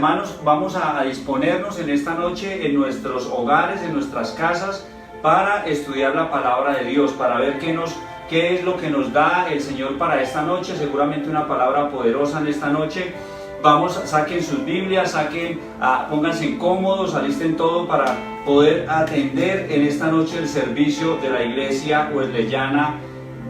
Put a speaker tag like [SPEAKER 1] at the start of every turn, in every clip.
[SPEAKER 1] hermanos, vamos a disponernos en esta noche en nuestros hogares, en nuestras casas, para estudiar la palabra de Dios, para ver qué es lo que nos da el Señor para esta noche. Seguramente una palabra poderosa en esta noche. Vamos, saquen sus Biblias, pónganse cómodos, alisten todo para poder atender en esta noche el servicio de la iglesia wesleyana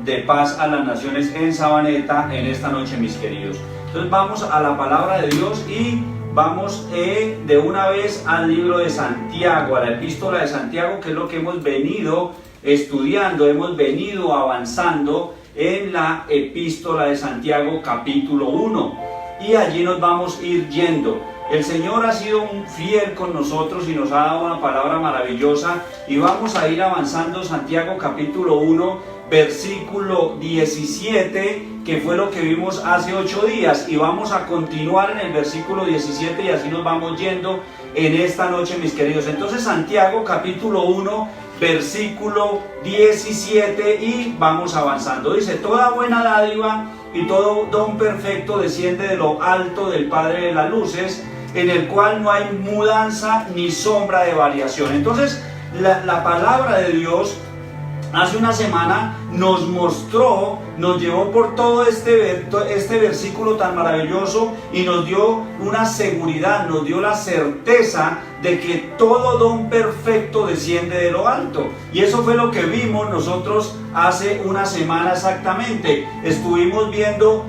[SPEAKER 1] de Paz a las Naciones en Sabaneta en esta noche, mis queridos. Entonces vamos a la palabra de Dios y vamos de una vez al libro de Santiago, a la epístola de Santiago, que es lo que hemos venido estudiando, hemos venido avanzando en la epístola de Santiago capítulo 1. Y allí nos vamos a ir yendo. El Señor ha sido fiel con nosotros y nos ha dado una palabra maravillosa, y vamos a ir avanzando. Santiago capítulo 1, versículo 17, que fue lo que vimos hace 8 días, y vamos a continuar en el versículo 17 y así nos vamos yendo en esta noche, mis queridos. Entonces Santiago capítulo 1, versículo 17, y vamos avanzando. Dice: toda buena dádiva y todo don perfecto desciende de lo alto del Padre de las luces, en el cual no hay mudanza ni sombra de variación. Entonces la palabra de Dios hace una semana nos mostró, nos llevó por todo este versículo tan maravilloso y nos dio una seguridad, nos dio la certeza de que todo don perfecto desciende de lo alto. Y eso fue lo que vimos nosotros hace una semana exactamente. Estuvimos viendo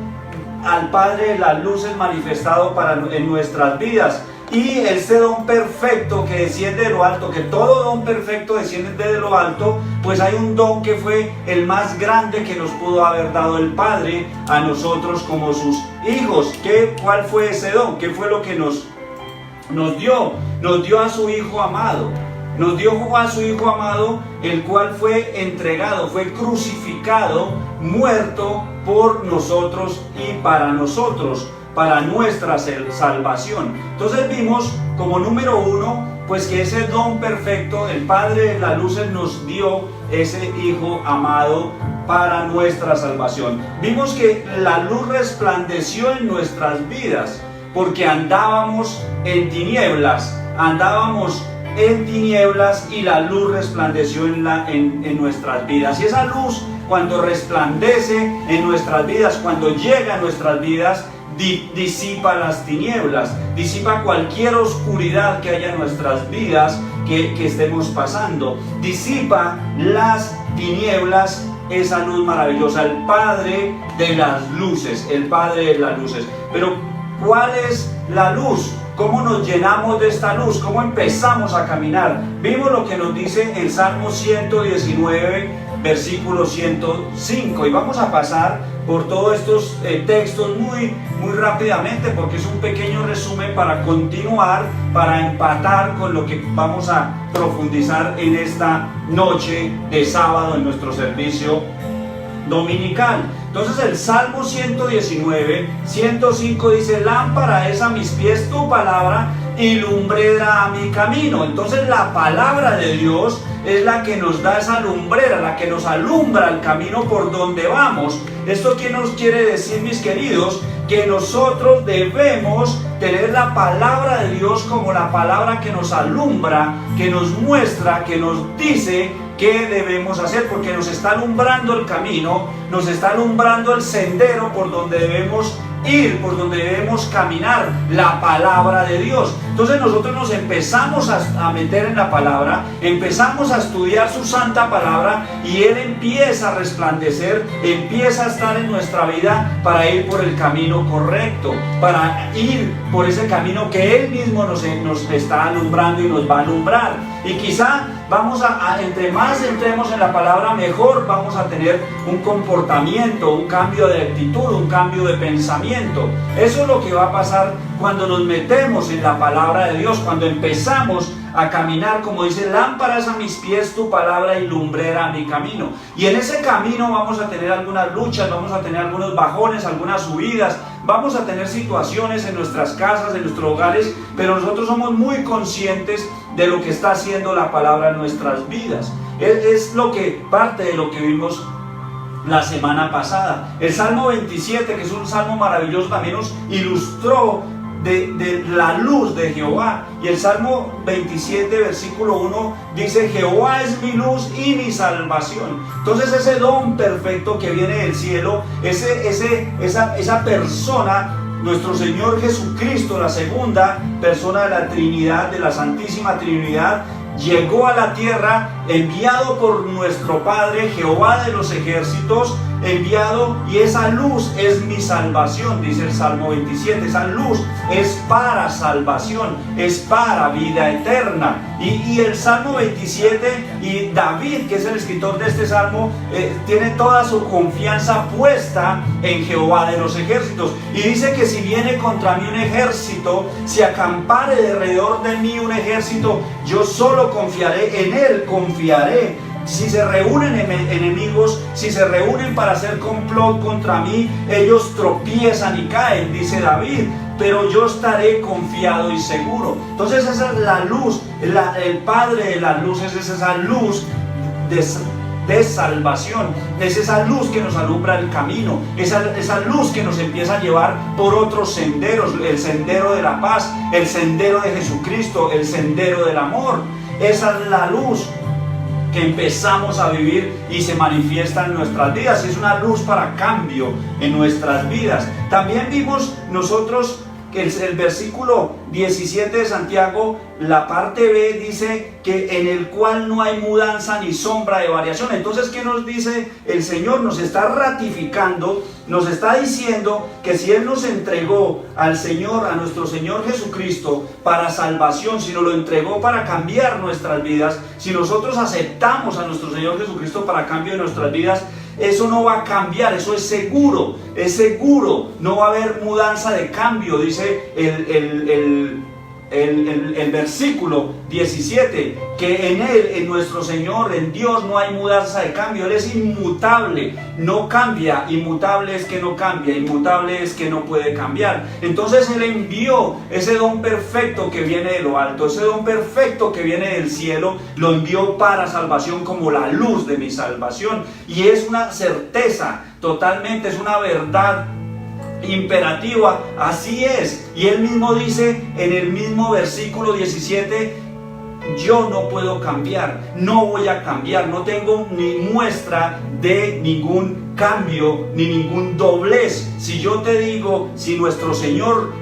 [SPEAKER 1] al Padre de las luces manifestado en nuestras vidas. Y este don perfecto que desciende de lo alto, que todo don perfecto desciende de lo alto, pues hay un don que fue el más grande que nos pudo haber dado el Padre a nosotros como sus hijos. ¿Cuál fue ese don? ¿Qué fue lo que nos dio? Nos dio a su Hijo amado. Nos dio a su Hijo amado, el cual fue entregado, fue crucificado, muerto por nosotros y para nosotros, para nuestra salvación. Entonces vimos como número 1, pues que ese don perfecto, el Padre de las luces nos dio ese Hijo amado para nuestra salvación. Vimos que la luz resplandeció en nuestras vidas, porque andábamos en tinieblas, y la luz resplandeció en nuestras vidas. Y esa luz, cuando resplandece en nuestras vidas, cuando llega a nuestras vidas, disipa las tinieblas, disipa cualquier oscuridad que haya en nuestras vidas que estemos pasando, disipa las tinieblas, esa luz maravillosa, el Padre de las luces, el Padre de las luces. Pero ¿cuál es la luz? ¿Cómo nos llenamos de esta luz? ¿Cómo empezamos a caminar? Vimos lo que nos dice el Salmo 119, versículo 105, y vamos a pasar por todos estos textos muy rápidamente, porque es un pequeño resumen para continuar, para empatar con lo que vamos a profundizar en esta noche de sábado en nuestro servicio dominical. Entonces el Salmo 119, 105 dice: lámpara es a mis pies tu palabra y lumbrera a mi camino. Entonces la palabra de Dios es la que nos da esa lumbrera, la que nos alumbra el camino por donde vamos. ¿Esto qué nos quiere decir, mis queridos? Que nosotros debemos tener la palabra de Dios como la palabra que nos alumbra, que nos muestra, que nos dice qué debemos hacer, porque nos está alumbrando el camino, nos está alumbrando el sendero por donde debemos ir, por donde debemos caminar, la palabra de Dios. Entonces nosotros nos empezamos a meter en la palabra, empezamos a estudiar su santa palabra, y Él empieza a resplandecer, empieza a estar en nuestra vida para ir por el camino correcto, para ir por ese camino que Él mismo nos está alumbrando y nos va a alumbrar. Y quizá entre más entremos en la palabra, mejor vamos a tener un comportamiento, un cambio de actitud, un cambio de pensamiento. Eso es lo que va a pasar cuando nos metemos en la palabra de Dios, cuando empezamos a caminar, como dice: lámparas a mis pies tu palabra y lumbrera a mi camino. Y en ese camino vamos a tener algunas luchas, vamos a tener algunos bajones, algunas subidas, vamos a tener situaciones en nuestras casas, en nuestros hogares, pero nosotros somos muy conscientes de lo que está haciendo la palabra en nuestras vidas. Es parte de lo que vimos la semana pasada. El Salmo 27, que es un salmo maravilloso, también nos ilustró de la luz de Jehová. Y el Salmo 27, versículo 1 dice: Jehová es mi luz y mi salvación. Entonces ese don perfecto que viene del cielo, esa persona, nuestro Señor Jesucristo, la segunda persona de la Trinidad, de la Santísima Trinidad, llegó a la tierra enviado por nuestro Padre, Jehová de los ejércitos, enviado, y esa luz es mi salvación, dice el Salmo 27. Esa luz es para salvación, es para vida eterna. Y el Salmo 27, y David, que es el escritor de este Salmo, tiene toda su confianza puesta en Jehová de los ejércitos, y dice que si viene contra mí un ejército, si acampare de alrededor de mí un ejército, yo solo confiaré en él, confiaré. Si se reúnen enemigos, si se reúnen para hacer complot contra mí, ellos tropiezan y caen, dice David, pero yo estaré confiado y seguro. Entonces esa es la luz, el Padre de las luces es esa luz de salvación, es esa luz que nos alumbra el camino, esa luz que nos empieza a llevar por otros senderos, el sendero de la paz, el sendero de Jesucristo, el sendero del amor. Esa es la luz que empezamos a vivir y se manifiesta en nuestras vidas. Es una luz para cambio en nuestras vidas. También vimos nosotros que el versículo 17 de Santiago, la parte B, dice que en el cual no hay mudanza ni sombra de variación. Entonces, ¿qué nos dice el Señor? Nos está ratificando, nos está diciendo que si Él nos entregó al Señor, a nuestro Señor Jesucristo para salvación, si nos lo entregó para cambiar nuestras vidas, si nosotros aceptamos a nuestro Señor Jesucristo para cambio de nuestras vidas, eso no va a cambiar, eso es seguro, no va a haber mudanza de cambio, dice el versículo 17, que en Él, en nuestro Señor, en Dios no hay mudanza de cambio. Él es inmutable, no cambia. Inmutable es que no cambia, inmutable es que no puede cambiar. Entonces Él envió ese don perfecto que viene de lo alto, ese don perfecto que viene del cielo, lo envió para salvación como la luz de mi salvación. Y es una certeza totalmente, es una verdad imperativa, así es. Y Él mismo dice en el mismo versículo 17: yo no puedo cambiar, no voy a cambiar, no tengo ni muestra de ningún cambio ni ningún doblez. Si yo te digo, si nuestro Señor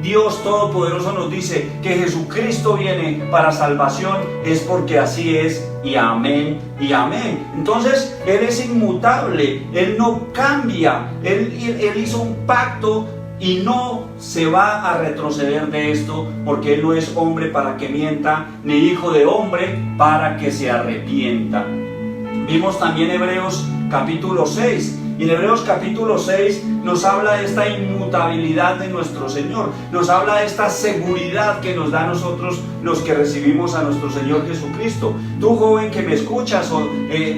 [SPEAKER 1] Dios Todopoderoso nos dice que Jesucristo viene para salvación, es porque así es, y amén y amén. Entonces Él es inmutable, Él no cambia, Él hizo un pacto y no se va a retroceder de esto, porque Él no es hombre para que mienta, ni hijo de hombre para que se arrepienta. Vimos también Hebreos capítulo 6. Y en Hebreos capítulo 6 nos habla de esta inmutabilidad de nuestro Señor, nos habla de esta seguridad que nos da a nosotros los que recibimos a nuestro Señor Jesucristo. Tú, joven que me escuchas, o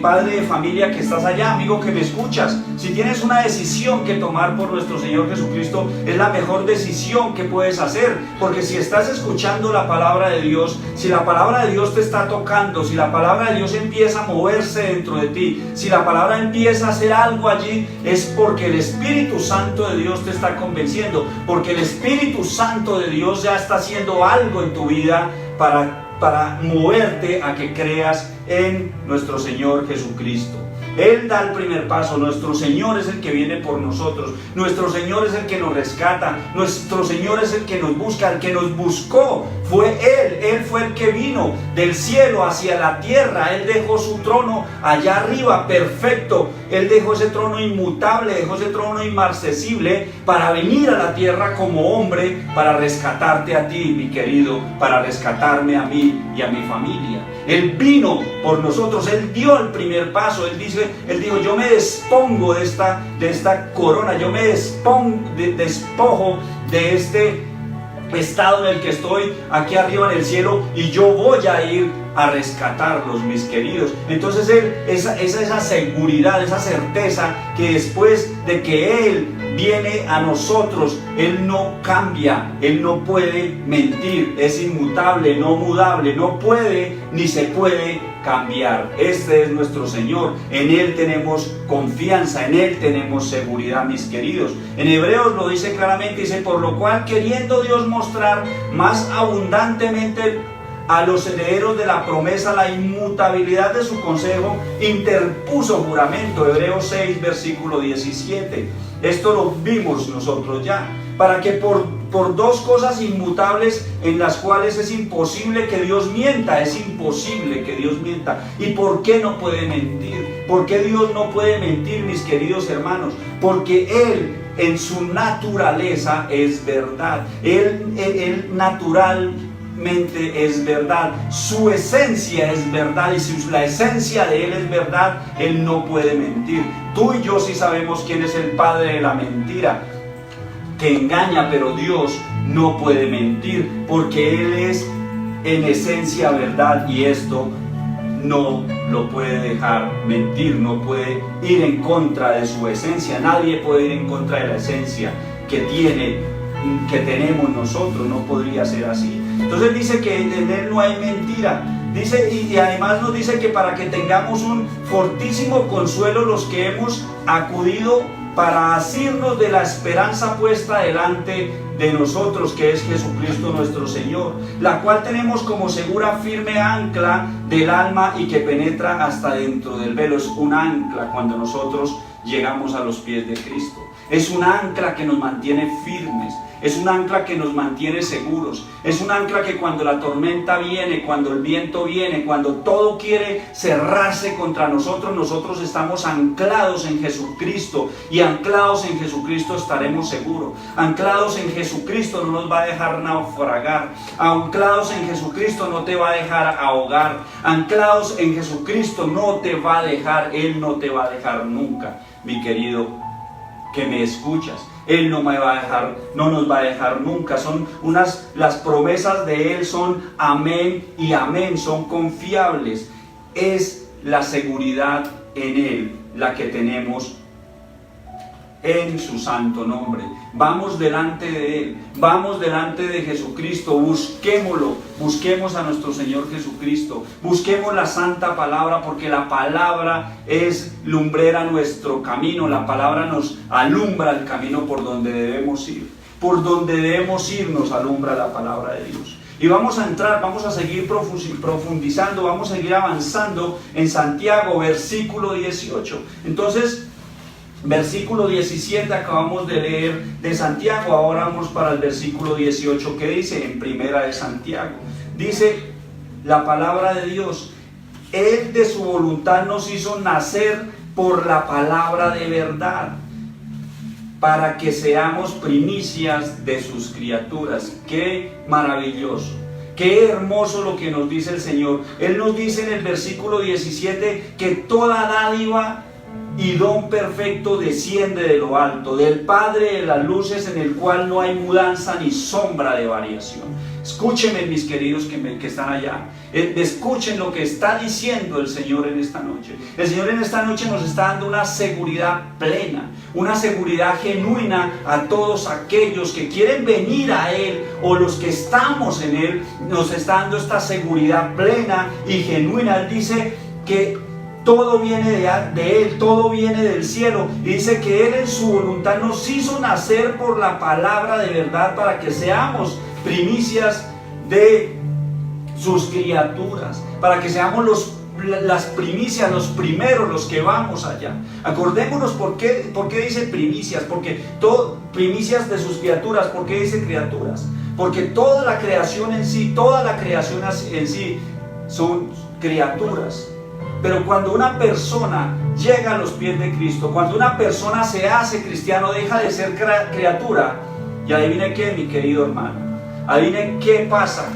[SPEAKER 1] padre de familia que estás allá, amigo que me escuchas, si tienes una decisión que tomar por nuestro Señor Jesucristo, es la mejor decisión que puedes hacer, porque si estás escuchando la palabra de Dios, si la palabra de Dios te está tocando, si la palabra de Dios empieza a moverse dentro de ti, si la palabra empieza a hacer algo allí, es porque el Espíritu Santo de Dios te está convenciendo, porque el Espíritu Santo de Dios ya está haciendo algo en tu vida para moverte a que creas en nuestro Señor Jesucristo. Él da el primer paso. Nuestro Señor es el que viene por nosotros, nuestro Señor es el que nos rescata, nuestro Señor es el que nos busca, el que nos buscó fue Él fue el que vino del cielo hacia la tierra. Él dejó su trono allá arriba, perfecto, Él dejó ese trono inmutable, dejó ese trono inmarcesible para venir a la tierra como hombre, para rescatarte a ti, mi querido, para rescatarme a mí y a mi familia. Él vino por nosotros, Él dio el primer paso. Él dijo: yo me despongo de esta corona, yo me despojo de este estado en el que estoy aquí arriba en el cielo, y yo voy a ir a rescatarlos, mis queridos. Entonces esa seguridad, esa certeza que después de que Él viene a nosotros, Él no cambia, Él no puede mentir, es inmutable, no mudable, no puede ni se puede cambiar. Este es nuestro Señor, en Él tenemos confianza, en Él tenemos seguridad, mis queridos. En Hebreos lo dice claramente, dice: por lo cual, queriendo Dios mostrar más abundantemente a los herederos de la promesa la inmutabilidad de su consejo, interpuso juramento. Hebreos 6, versículo 17. Esto lo vimos nosotros ya, para que por dos cosas inmutables en las cuales es imposible que Dios mienta, es imposible que Dios mienta. ¿Y por qué no puede mentir? ¿Por qué Dios no puede mentir, mis queridos hermanos? Porque Él en su naturaleza es verdad. Él naturalmente es verdad, su esencia es verdad, y si la esencia de Él es verdad, Él no puede mentir. Tú y yo sí sabemos quién es el padre de la mentira, que engaña, pero Dios no puede mentir, porque Él es en esencia verdad, y esto no lo puede dejar mentir, no puede ir en contra de su esencia. Nadie puede ir en contra de la esencia que tenemos nosotros, no podría ser así. Entonces dice que en Él no hay mentira. Dice, y además nos dice que para que tengamos un fortísimo consuelo los que hemos acudido para asirnos de la esperanza puesta delante de nosotros, que es Jesucristo nuestro Señor, la cual tenemos como segura firme ancla del alma y que penetra hasta dentro del velo. Es un ancla cuando nosotros llegamos a los pies de Cristo. Es un ancla que nos mantiene firmes, es un ancla que nos mantiene seguros, es un ancla que cuando la tormenta viene, cuando el viento viene, cuando todo quiere cerrarse contra nosotros, nosotros estamos anclados en Jesucristo, y anclados en Jesucristo estaremos seguros. Anclados en Jesucristo no nos va a dejar naufragar, anclados en Jesucristo no te va a dejar ahogar, anclados en Jesucristo no te va a dejar, Él no te va a dejar nunca, mi querido que me escuchas. Él no me va a dejar, no nos va a dejar nunca. Las promesas de Él son amén y amén, son confiables. Es la seguridad en Él la que tenemos en su santo nombre. Vamos delante de Él, vamos delante de Jesucristo, busquémoslo, busquemos a nuestro Señor Jesucristo, busquemos la santa palabra, porque la palabra es lumbrera nuestro camino, la palabra nos alumbra el camino por donde debemos ir, por donde debemos ir nos alumbra la palabra de Dios. Y vamos a entrar, vamos a seguir profundizando, vamos a seguir avanzando en Santiago, versículo 18. Entonces, versículo 17 acabamos de leer de Santiago, ahora vamos para el versículo 18, que dice en primera de Santiago, dice la palabra de Dios: Él de su voluntad nos hizo nacer por la palabra de verdad, para que seamos primicias de sus criaturas. Qué maravilloso, qué hermoso lo que nos dice el Señor. Él nos dice en el versículo 17 que toda dádiva y don perfecto desciende de lo alto, del Padre de las luces, en el cual no hay mudanza ni sombra de variación. Escúchenme, mis queridos que están allá, escuchen lo que está diciendo el Señor en esta noche. El Señor en esta noche nos está dando una seguridad plena, una seguridad genuina a todos aquellos que quieren venir a Él, o los que estamos en Él. Nos está dando esta seguridad plena y genuina. Él dice que todo viene de Él, todo viene del cielo, y dice que Él en su voluntad nos hizo nacer por la palabra de verdad, para que seamos primicias de sus criaturas, para que seamos las primicias, los primeros, los que vamos allá. Acordémonos por qué dice primicias, porque primicias de sus criaturas. ¿Por qué dice criaturas? Porque toda la creación en sí son criaturas. Pero cuando una persona llega a los pies de Cristo, cuando una persona se hace cristiano, deja de ser criatura. Y adivine qué, mi querido hermano, adivine qué pasa.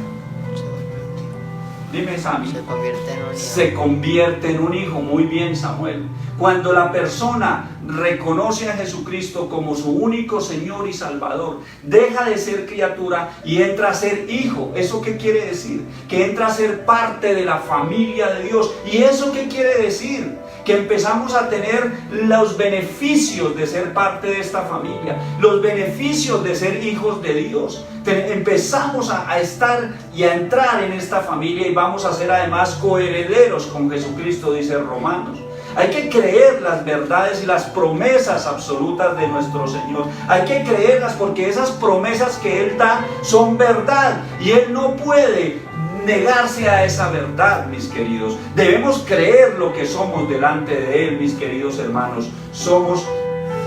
[SPEAKER 1] Dime, Sammy.
[SPEAKER 2] Se convierte en un hijo.
[SPEAKER 1] Se convierte en un hijo. Muy bien, Samuel. Cuando la persona reconoce a Jesucristo como su único Señor y Salvador, deja de ser criatura y entra a ser hijo. ¿Eso qué quiere decir? Que entra a ser parte de la familia de Dios. ¿Y eso qué quiere decir? Que empezamos a tener los beneficios de ser parte de esta familia, los beneficios de ser hijos de Dios. Empezamos a estar y a entrar en esta familia y vamos a ser además coherederos con Jesucristo, dice Romanos. Hay que creer las verdades y las promesas absolutas de nuestro Señor. Hay que creerlas porque esas promesas que Él da son verdad y Él no puede negarse a esa verdad, mis queridos. Debemos creer lo que somos delante de Él, mis queridos hermanos. Somos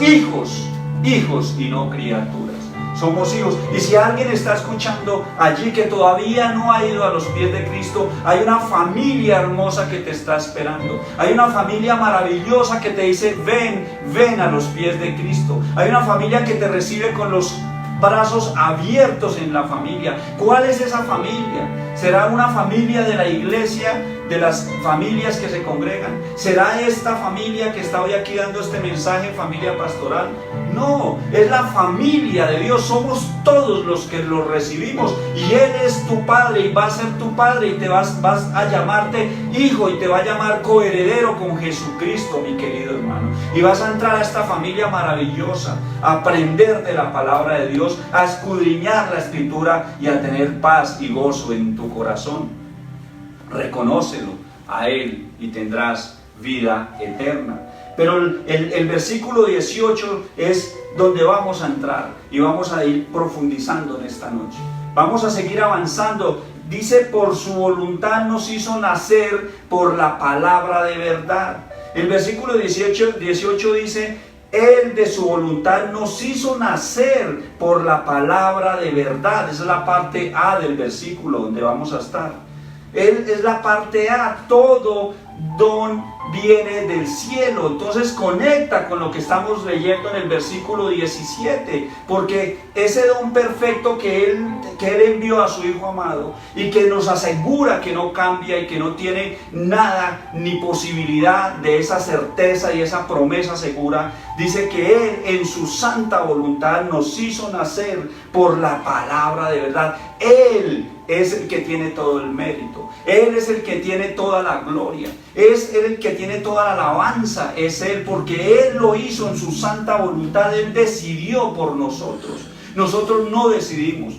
[SPEAKER 1] hijos y no criaturas. Somos hijos. Y si alguien está escuchando allí que todavía no ha ido a los pies de Cristo, hay una familia hermosa que te está esperando. Hay una familia maravillosa que te dice, ven a los pies de Cristo. Hay una familia que te recibe con los brazos abiertos en la familia. ¿Cuál es esa familia? ¿Será una familia de la iglesia, de las familias que se congregan? ¿Será esta familia que está hoy aquí dando este mensaje, familia pastoral? No, es la familia de Dios. Somos todos los que lo recibimos y Él es tu Padre y va a ser tu Padre y te vas a llamarte hijo y te va a llamar coheredero con Jesucristo, mi querido hermano. Y vas a entrar a esta familia maravillosa, a aprender de la palabra de Dios, a escudriñar la Escritura y a tener paz y gozo en tu corazón. Reconócelo a Él y tendrás vida eterna. Pero el versículo 18 es donde vamos a entrar y vamos a ir profundizando en esta noche. Vamos a seguir avanzando. Dice, por su voluntad nos hizo nacer por la palabra de verdad. El versículo 18 dice, Él de su voluntad nos hizo nacer por la palabra de verdad. Esa es la parte A del versículo donde vamos a estar. Él es la parte A, todo don viene del cielo. Entonces conecta con lo que estamos leyendo en el versículo 17, porque ese don perfecto que Él envió a su Hijo amado y que nos asegura que no cambia y que no tiene nada ni posibilidad de esa certeza y esa promesa segura, dice que Él en su santa voluntad nos hizo nacer por la palabra de verdad. Él es el que tiene todo el mérito. Él es el que tiene toda la gloria. Es Él el que tiene toda la alabanza. Es Él, porque Él lo hizo en su santa voluntad. Él decidió por nosotros. Nosotros no decidimos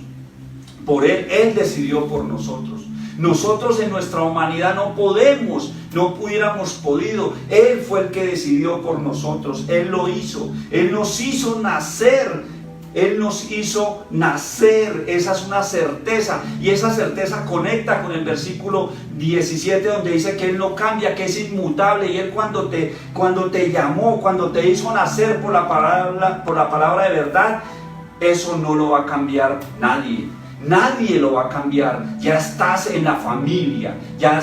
[SPEAKER 1] por Él. Él decidió por nosotros. Nosotros en nuestra humanidad no hubiéramos podido. Él fue el que decidió por nosotros. Él lo hizo. Él nos hizo nacer. Él nos hizo nacer, esa es una certeza, y esa certeza conecta con el versículo 17 donde dice que Él no cambia, que es inmutable, y Él cuando te llamó, cuando te hizo nacer por la palabra de verdad, eso no lo va a cambiar nadie. Nadie lo va a cambiar. Ya estás en la familia, ya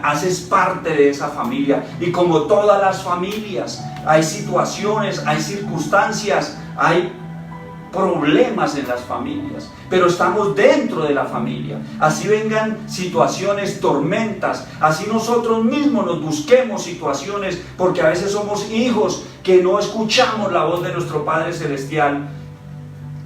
[SPEAKER 1] haces parte de esa familia, y como todas las familias, hay situaciones, hay circunstancias, hay problemas en las familias, pero estamos dentro de la familia. Así vengan situaciones, tormentas, así nosotros mismos nos busquemos situaciones, porque a veces somos hijos que no escuchamos la voz de nuestro Padre Celestial,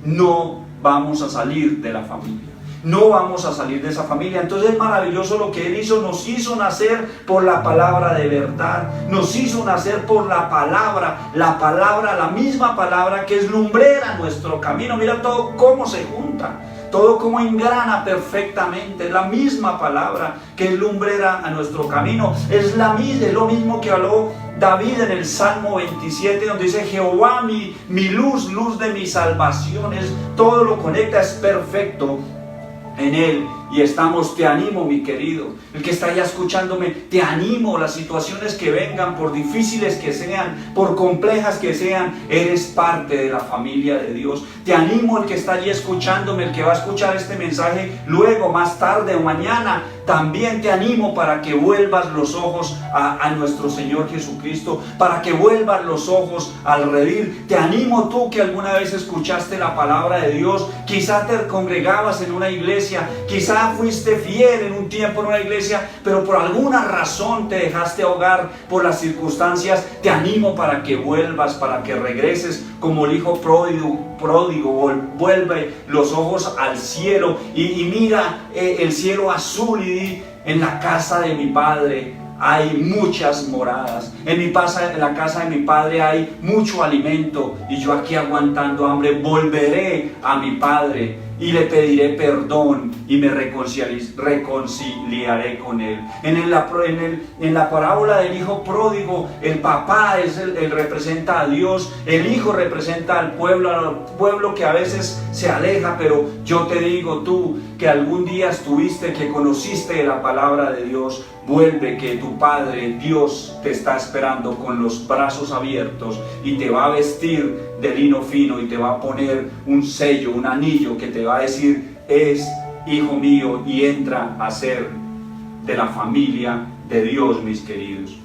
[SPEAKER 1] no vamos a salir de la familia. No vamos a salir de esa familia. Entonces es maravilloso lo que Él hizo. Nos hizo nacer por la palabra de verdad. Nos hizo nacer por la palabra, la misma palabra que es lumbrera nuestro camino. Mira todo cómo se junta, todo cómo engrana perfectamente. Es la misma palabra que es lumbrera a nuestro camino. Es lo mismo que habló David en el Salmo 27, donde dice: Jehová mi luz, luz de mi salvación. Todo lo conecta, es perfecto en Él. Y estamos, te animo, mi querido, el que está allá escuchándome, te animo. Las situaciones que vengan, por difíciles que sean, por complejas que sean, eres parte de la familia de Dios. Te animo, el que está allí escuchándome, el que va a escuchar este mensaje luego, más tarde o mañana, también te animo para que vuelvas los ojos a nuestro Señor Jesucristo, para que vuelvas los ojos al redil. Te animo tú que alguna vez escuchaste la palabra de Dios, quizá te congregabas en una iglesia, quizá Quizá fuiste fiel en un tiempo en una iglesia, pero por alguna razón te dejaste ahogar por las circunstancias. Te animo para que vuelvas, para que regreses como el hijo pródigo. Vuelve los ojos al cielo y mira el cielo azul y di: en la casa de mi Padre hay muchas moradas. En la casa de mi Padre hay mucho alimento, y yo aquí aguantando hambre. Volveré a mi Padre y le pediré perdón y me reconciliaré con él. En la parábola del hijo pródigo, el papá representa a Dios, el hijo representa al pueblo que a veces se aleja. Pero yo te digo, tú que algún día estuviste, que conociste la palabra de Dios, vuelve, que tu Padre Dios te está esperando con los brazos abiertos y te va a vestir de lino fino y te va a poner un sello, un anillo que te va a decir: es hijo mío, y entra a ser de la familia de Dios, mis queridos.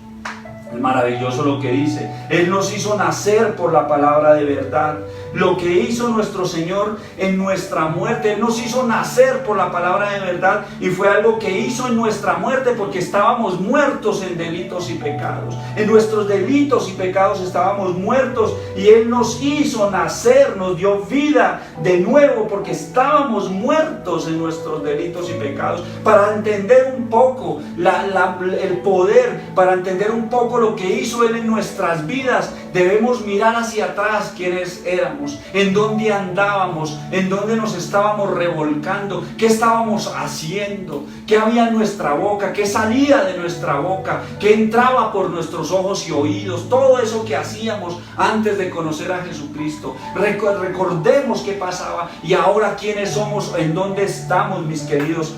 [SPEAKER 1] Es maravilloso lo que dice. Él nos hizo nacer por la palabra de verdad. Lo que hizo nuestro Señor en nuestra muerte, Él nos hizo nacer por la palabra de verdad, y fue algo que hizo en nuestra muerte, porque estábamos muertos en delitos y pecados. En nuestros delitos y pecados estábamos muertos, y Él nos hizo nacer, nos dio vida de nuevo, porque estábamos muertos en nuestros delitos y pecados. Para entender un poco el poder, para entender un poco lo que hizo Él en nuestras vidas, debemos mirar hacia atrás quiénes éramos, en dónde andábamos, en dónde nos estábamos revolcando, qué estábamos haciendo, qué había en nuestra boca, qué salía de nuestra boca, qué entraba por nuestros ojos y oídos, todo eso que hacíamos antes de conocer a Jesucristo. Recordemos qué pasaba y ahora quiénes somos, en dónde estamos, mis queridos,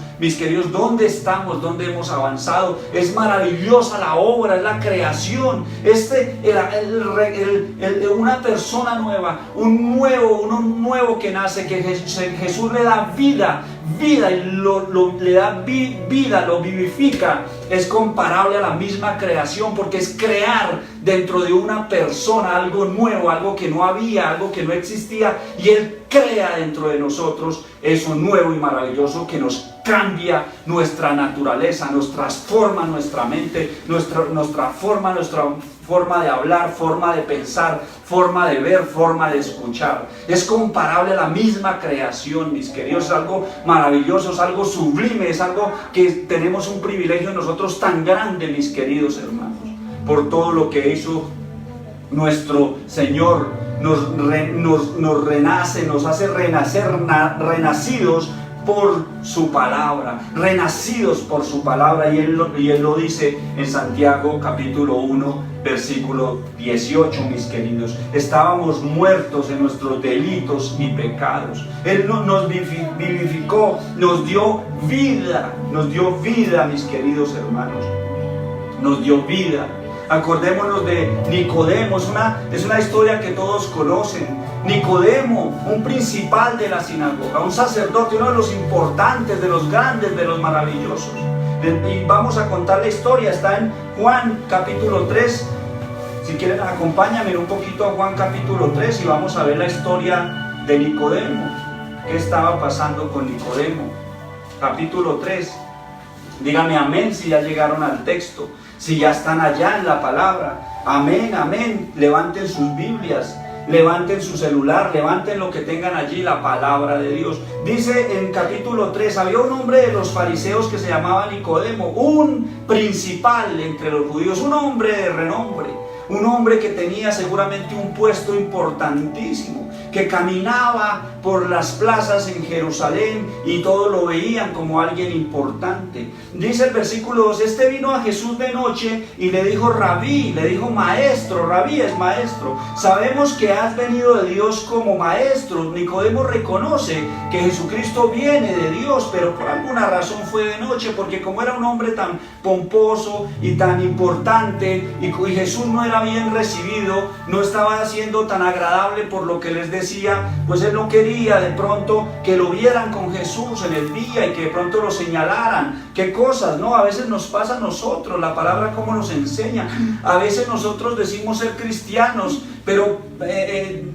[SPEAKER 1] dónde estamos, dónde hemos avanzado. Es maravillosa la obra, es la creación, una persona nueva, uno nuevo que nace, que Jesús le da vida y le da vida, lo vivifica. Es comparable a la misma creación, porque es crear dentro de una persona algo nuevo, algo que no había, algo que no existía, y Él crea dentro de nosotros eso nuevo y maravilloso que nos cambia nuestra naturaleza, nos transforma nuestra mente, nuestra forma de hablar, forma de pensar, forma de ver, forma de escuchar. Es comparable a la misma creación, mis queridos. Es algo maravilloso, es algo sublime, es algo que tenemos un privilegio nosotros tan grande, mis queridos hermanos, por todo lo que hizo nuestro Señor. Nos renace, nos hace renacer, renacidos por su palabra, renacidos por su palabra, y él lo dice en Santiago capítulo 1 versículo 18, mis queridos. Estábamos muertos en nuestros delitos y pecados. Él nos vivificó, nos dio vida, mis queridos hermanos, nos dio vida. Acordémonos de Nicodemo, es una historia que todos conocen. Nicodemo, un principal de la sinagoga, un sacerdote, uno de los importantes, de los grandes, de los maravillosos. Y vamos a contar la historia, está en Juan capítulo 3. Si quieren, acompáñame un poquito a Juan capítulo 3 y vamos a ver la historia de Nicodemo. ¿Qué estaba pasando con Nicodemo? Capítulo 3. Dígame amén si ya llegaron al texto, si ya están allá en la palabra. Amén, amén. Levanten sus Biblias, levanten su celular, levanten lo que tengan allí, la palabra de Dios. Dice en capítulo 3, había un hombre de los fariseos que se llamaba Nicodemo, un principal entre los judíos, un hombre de renombre, un hombre que tenía seguramente un puesto importantísimo, que caminaba por las plazas en Jerusalén y todos lo veían como alguien importante. Dice el versículo 2, este vino a Jesús de noche y le dijo rabí, le dijo maestro. Rabí es maestro. Sabemos que has venido de Dios como maestro. Nicodemo reconoce que Jesucristo viene de Dios, pero por alguna razón fue de noche, porque como era un hombre tan pomposo y tan importante y Jesús no era bien recibido, no estaba siendo tan agradable por lo que les decía, decía, pues él no quería de pronto que lo vieran con Jesús en el día y que de pronto lo señalaran. ¿Qué cosas? No, a veces nos pasa a nosotros, la palabra cómo nos enseña. A veces nosotros decimos ser cristianos, pero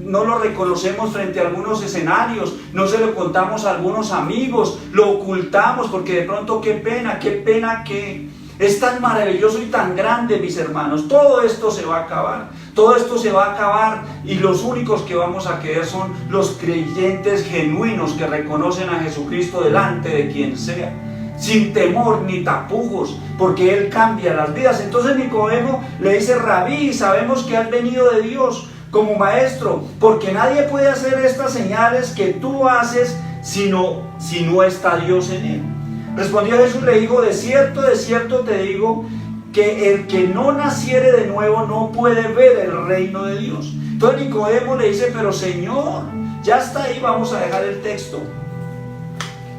[SPEAKER 1] no lo reconocemos frente a algunos escenarios, no se lo contamos a algunos amigos, lo ocultamos porque de pronto qué pena que es tan maravilloso y tan grande, mis hermanos. Todo esto se va a acabar, todo esto se va a acabar y los únicos que vamos a quedar son los creyentes genuinos que reconocen a Jesucristo delante de quien sea, sin temor ni tapujos, porque Él cambia las vidas. Entonces Nicodemo le dice: Rabí, sabemos que has venido de Dios como maestro, porque nadie puede hacer estas señales que tú haces si no está Dios en él. Respondió Jesús, le dijo: de cierto te digo, que el que no naciere de nuevo no puede ver el reino de Dios. Entonces Nicodemo le dice: pero Señor, ya está ahí, vamos a dejar el texto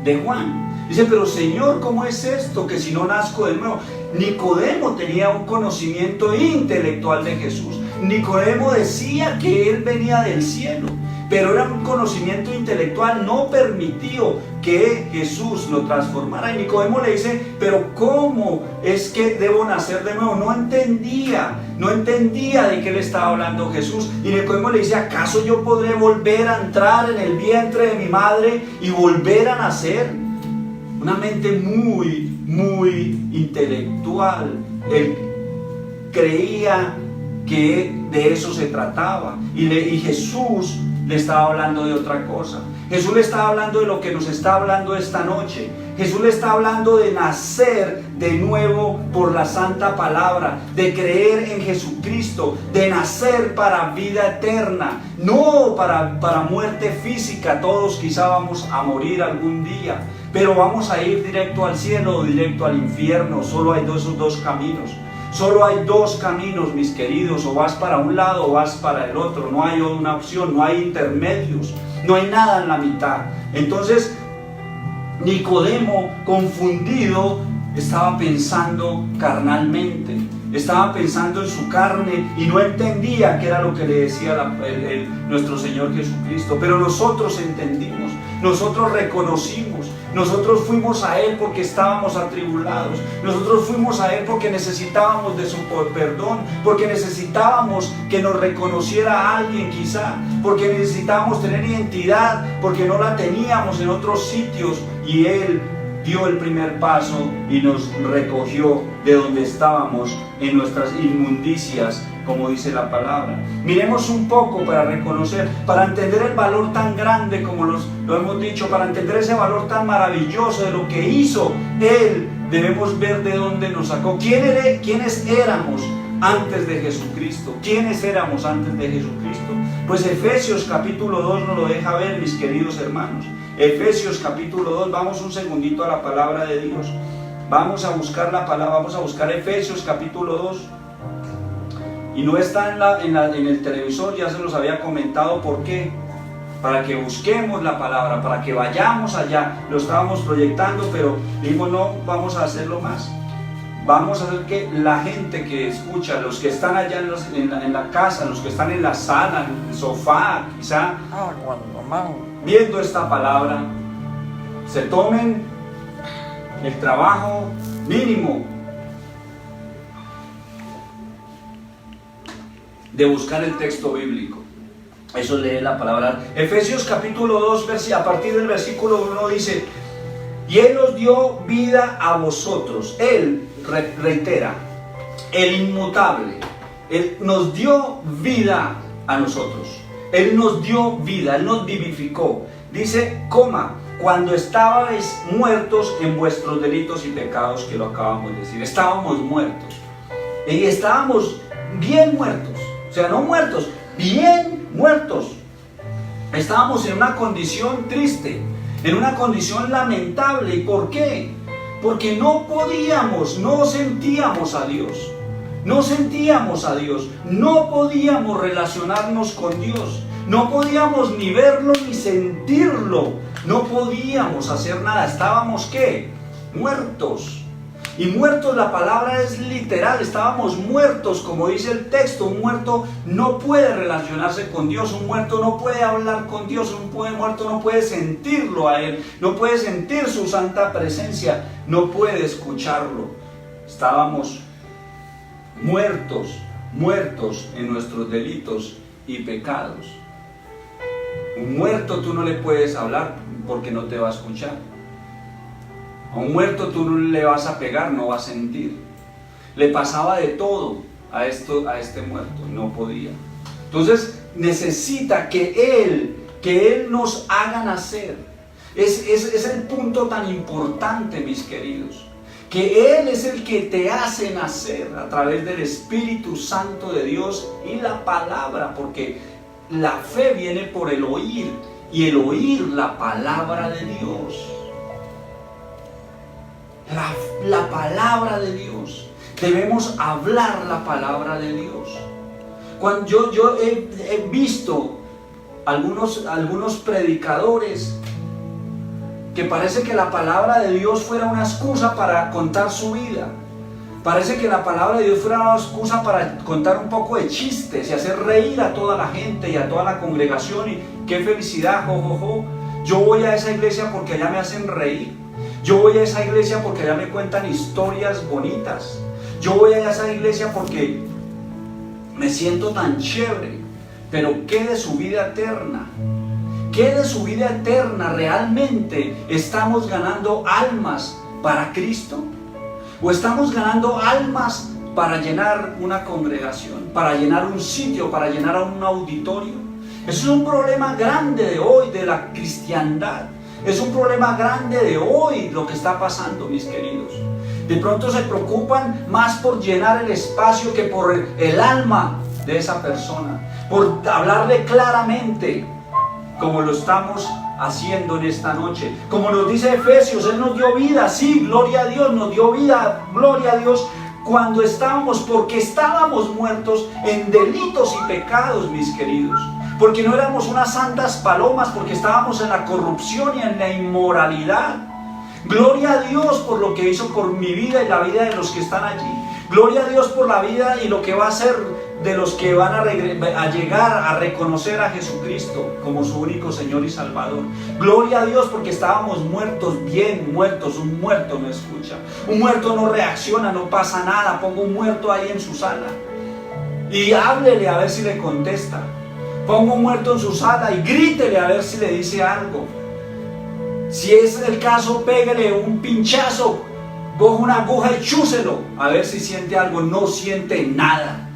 [SPEAKER 1] de Juan. Dice: pero Señor, ¿cómo es esto? Que si no nazco de nuevo. Nicodemo tenía un conocimiento intelectual de Jesús. Nicodemo decía que él venía del cielo, pero era un conocimiento intelectual, no permitió que Jesús lo transformara. Y Nicodemo le dice: pero ¿cómo es que debo nacer de nuevo? No entendía de qué le estaba hablando Jesús. Y Nicodemo le dice: ¿acaso yo podré volver a entrar en el vientre de mi madre y volver a nacer? Una mente muy intelectual. Él creía que de eso se trataba, y Jesús le estaba hablando de otra cosa. Jesús le estaba hablando de lo que nos está hablando esta noche. Jesús le está hablando de nacer de nuevo por la santa palabra, de creer en Jesucristo, de nacer para vida eterna, no para muerte física. Todos quizá vamos a morir algún día, pero vamos a ir directo al cielo o directo al infierno. Solo hay esos dos caminos. Solo hay dos caminos, mis queridos: o vas para un lado o vas para el otro. No hay una opción, no hay intermedios, no hay nada en la mitad. Entonces Nicodemo, confundido, estaba pensando carnalmente, estaba pensando en su carne y no entendía qué era lo que le decía nuestro Señor Jesucristo. Pero nosotros entendimos, nosotros reconocimos, nosotros fuimos a Él porque estábamos atribulados, nosotros fuimos a Él porque necesitábamos de su perdón, porque necesitábamos que nos reconociera alguien quizá, porque necesitábamos tener identidad, porque no la teníamos en otros sitios, y Él dio el primer paso y nos recogió de donde estábamos, en nuestras inmundicias, como dice la palabra. Miremos un poco para reconocer, para entender el valor tan grande como lo hemos dicho, para entender ese valor tan maravilloso de lo que hizo Él. Debemos ver de dónde nos sacó. ¿Quiénes éramos antes de Jesucristo? ¿Quiénes éramos antes de Jesucristo? Pues Efesios capítulo 2 nos lo deja ver, mis queridos hermanos. Efesios capítulo 2, vamos un segundito a la palabra de Dios. Vamos a buscar la palabra, vamos a buscar Efesios capítulo 2. Y no está en el televisor, ya se los había comentado por qué. Para que busquemos la palabra, para que vayamos allá. Lo estábamos proyectando, pero dijimos: no, vamos a hacerlo más. Vamos a hacer que la gente que escucha, los que están allá en la casa, los que están en la sala, en el sofá, quizá viendo esta palabra, se tomen el trabajo mínimo de buscar el texto bíblico. Eso lee la palabra. Efesios capítulo 2, a partir del versículo 1 dice: y Él os dio vida a vosotros. Él, reitera, el inmutable. Él nos dio vida a nosotros. Él nos dio vida, Él nos vivificó. Dice, cuando estabais muertos en vuestros delitos y pecados, que lo acabamos de decir. Estábamos muertos. Y estábamos bien muertos. O sea, no muertos, bien muertos. Estábamos en una condición triste, en una condición lamentable. ¿Y por qué? Porque no podíamos, no sentíamos a Dios. No sentíamos a Dios, no podíamos relacionarnos con Dios, no podíamos ni verlo ni sentirlo, no podíamos hacer nada. Estábamos, ¿qué? Muertos. Y muertos, la palabra es literal, estábamos muertos, como dice el texto. Un muerto no puede relacionarse con Dios, un muerto no puede hablar con Dios, un muerto no puede sentirlo a Él, no puede sentir su santa presencia, no puede escucharlo. Estábamos muertos en nuestros delitos y pecados. Un muerto tú no le puedes hablar porque no te va a escuchar. A un muerto tú no le vas a pegar, no va a sentir. Le pasaba de todo a este muerto y no podía. Entonces necesita que Él nos haga nacer. Es el punto tan importante, mis queridos. Que Él es el que te hace nacer a través del Espíritu Santo de Dios y la palabra, porque la fe viene por el oír, y el oír la palabra de Dios. La palabra de Dios. Debemos hablar la palabra de Dios. Cuando yo he visto algunos predicadores que parece que la palabra de Dios fuera una excusa para contar su vida. Parece que la palabra de Dios fuera una excusa para contar un poco de chistes y hacer reír a toda la gente y a toda la congregación. Y qué felicidad, jo. Yo voy a esa iglesia porque allá me hacen reír. Yo voy a esa iglesia porque allá me cuentan historias bonitas. Yo voy a esa iglesia porque me siento tan chévere. Pero ¿qué de su vida eterna? ¿Qué de su vida eterna? ¿Realmente estamos ganando almas para Cristo? ¿O estamos ganando almas para llenar una congregación, para llenar un sitio, para llenar un auditorio? Eso es un problema grande de hoy, de la cristiandad. Es un problema grande de hoy lo que está pasando, mis queridos. De pronto se preocupan más por llenar el espacio que por el alma de esa persona, por hablarle claramente, como lo estamos haciendo en esta noche. Como nos dice Efesios, Él nos dio vida, sí, gloria a Dios, nos dio vida, gloria a Dios, porque estábamos muertos en delitos y pecados, mis queridos. Porque no éramos unas santas palomas, porque estábamos en la corrupción y en la inmoralidad. Gloria a Dios por lo que hizo por mi vida y la vida de los que están allí. Gloria a Dios por la vida y lo que va a hacer de los que van a llegar a reconocer a Jesucristo como su único Señor y Salvador. Gloria a Dios porque estábamos muertos, bien muertos. Un muerto no escucha, un muerto no reacciona, no pasa nada. Ponga un muerto ahí en su sala y háblele a ver si le contesta. Ponga un muerto en su sala y grítele a ver si le dice algo. Si es el caso, pégale un pinchazo, coja una aguja y chúselo a ver si siente algo. No siente nada.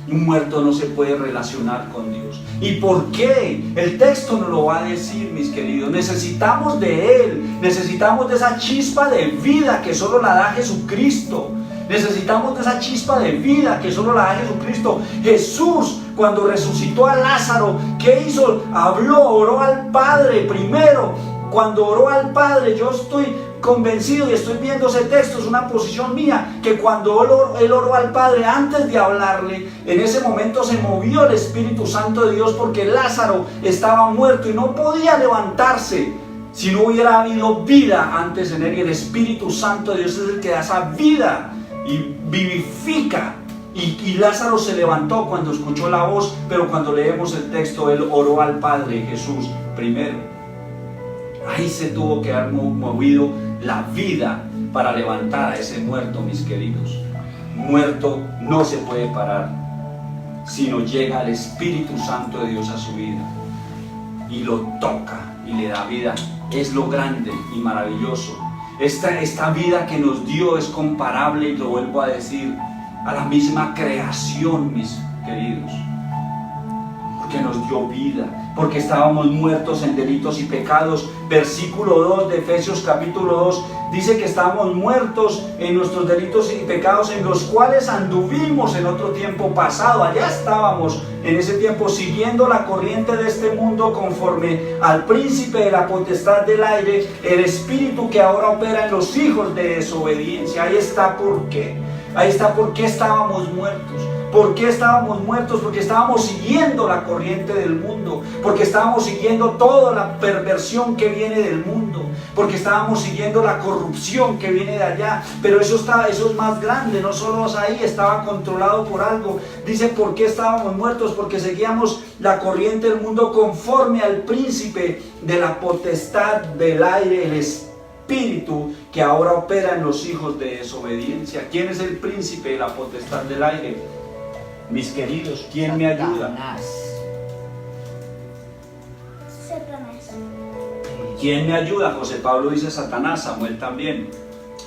[SPEAKER 1] Un muerto no se puede relacionar con Dios. ¿Y por qué? El texto nos lo va a decir, mis queridos. Necesitamos de Él, necesitamos de esa chispa de vida que solo la da Jesucristo. Necesitamos de esa chispa de vida que solo la da Jesucristo. Jesús, cuando resucitó a Lázaro, ¿qué hizo? Habló, oró al Padre primero. Cuando oró al Padre, yo estoy convencido y estoy viendo ese texto, es una posición mía, que cuando él oró al Padre, antes de hablarle, en ese momento se movió el Espíritu Santo de Dios, porque Lázaro estaba muerto y no podía levantarse si no hubiera habido vida antes en él. Y el Espíritu Santo de Dios es el que da esa vida y vivifica. Y Lázaro se levantó cuando escuchó la voz, pero cuando leemos el texto, él oró al Padre, Jesús, primero. Ahí se tuvo que haber movido la vida para levantar a ese muerto, mis queridos. Muerto no se puede parar, sino llega el Espíritu Santo de Dios a su vida y lo toca y le da vida. Es lo grande y maravilloso. Esta vida que nos dio es comparable, y lo vuelvo a decir, a la misma creación, mis queridos. Porque nos dio vida, porque estábamos muertos en delitos y pecados. Versículo 2 de Efesios capítulo 2 dice que estábamos muertos en nuestros delitos y pecados, en los cuales anduvimos en otro tiempo pasado. Allá estábamos en ese tiempo, siguiendo la corriente de este mundo, conforme al príncipe de la potestad del aire, el espíritu que ahora opera en los hijos de desobediencia. Ahí está. ¿Por qué? Ahí está por qué estábamos muertos. ¿Por qué estábamos muertos? Porque estábamos siguiendo la corriente del mundo, porque estábamos siguiendo toda la perversión que viene del mundo, porque estábamos siguiendo la corrupción que viene de allá. Pero eso es más grande, no solo ahí, estaba controlado por algo. Dice, ¿por qué estábamos muertos? Porque seguíamos la corriente del mundo conforme al príncipe de la potestad del aire, el espíritu que ahora opera en los hijos de desobediencia. ¿Quién es el príncipe de la potestad del aire? Mis queridos, ¿quién me ayuda?
[SPEAKER 2] Satanás.
[SPEAKER 1] ¿Quién me ayuda? José Pablo dice Satanás, Samuel también.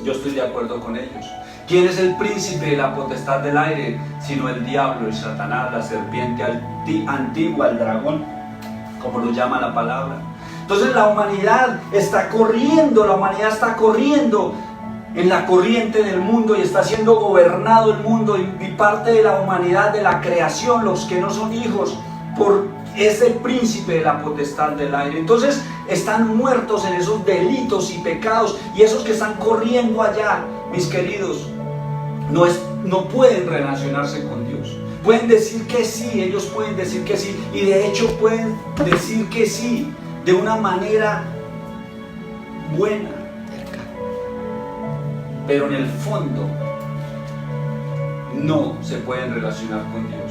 [SPEAKER 1] Yo estoy de acuerdo con ellos. ¿Quién es el príncipe de la potestad del aire? Sino el diablo, el Satanás, la serpiente antigua, el dragón, como lo llama la palabra. Entonces la humanidad está corriendo en la corriente del mundo y está siendo gobernado el mundo y parte de la humanidad, de la creación, los que no son hijos, por ese príncipe de la potestad del aire. Entonces están muertos en esos delitos y pecados, y esos que están corriendo allá, mis queridos, no pueden relacionarse con Dios. Pueden decir que sí, ellos pueden decir que sí, y de hecho pueden decir que sí de una manera buena, pero en el fondo no se pueden relacionar con Dios.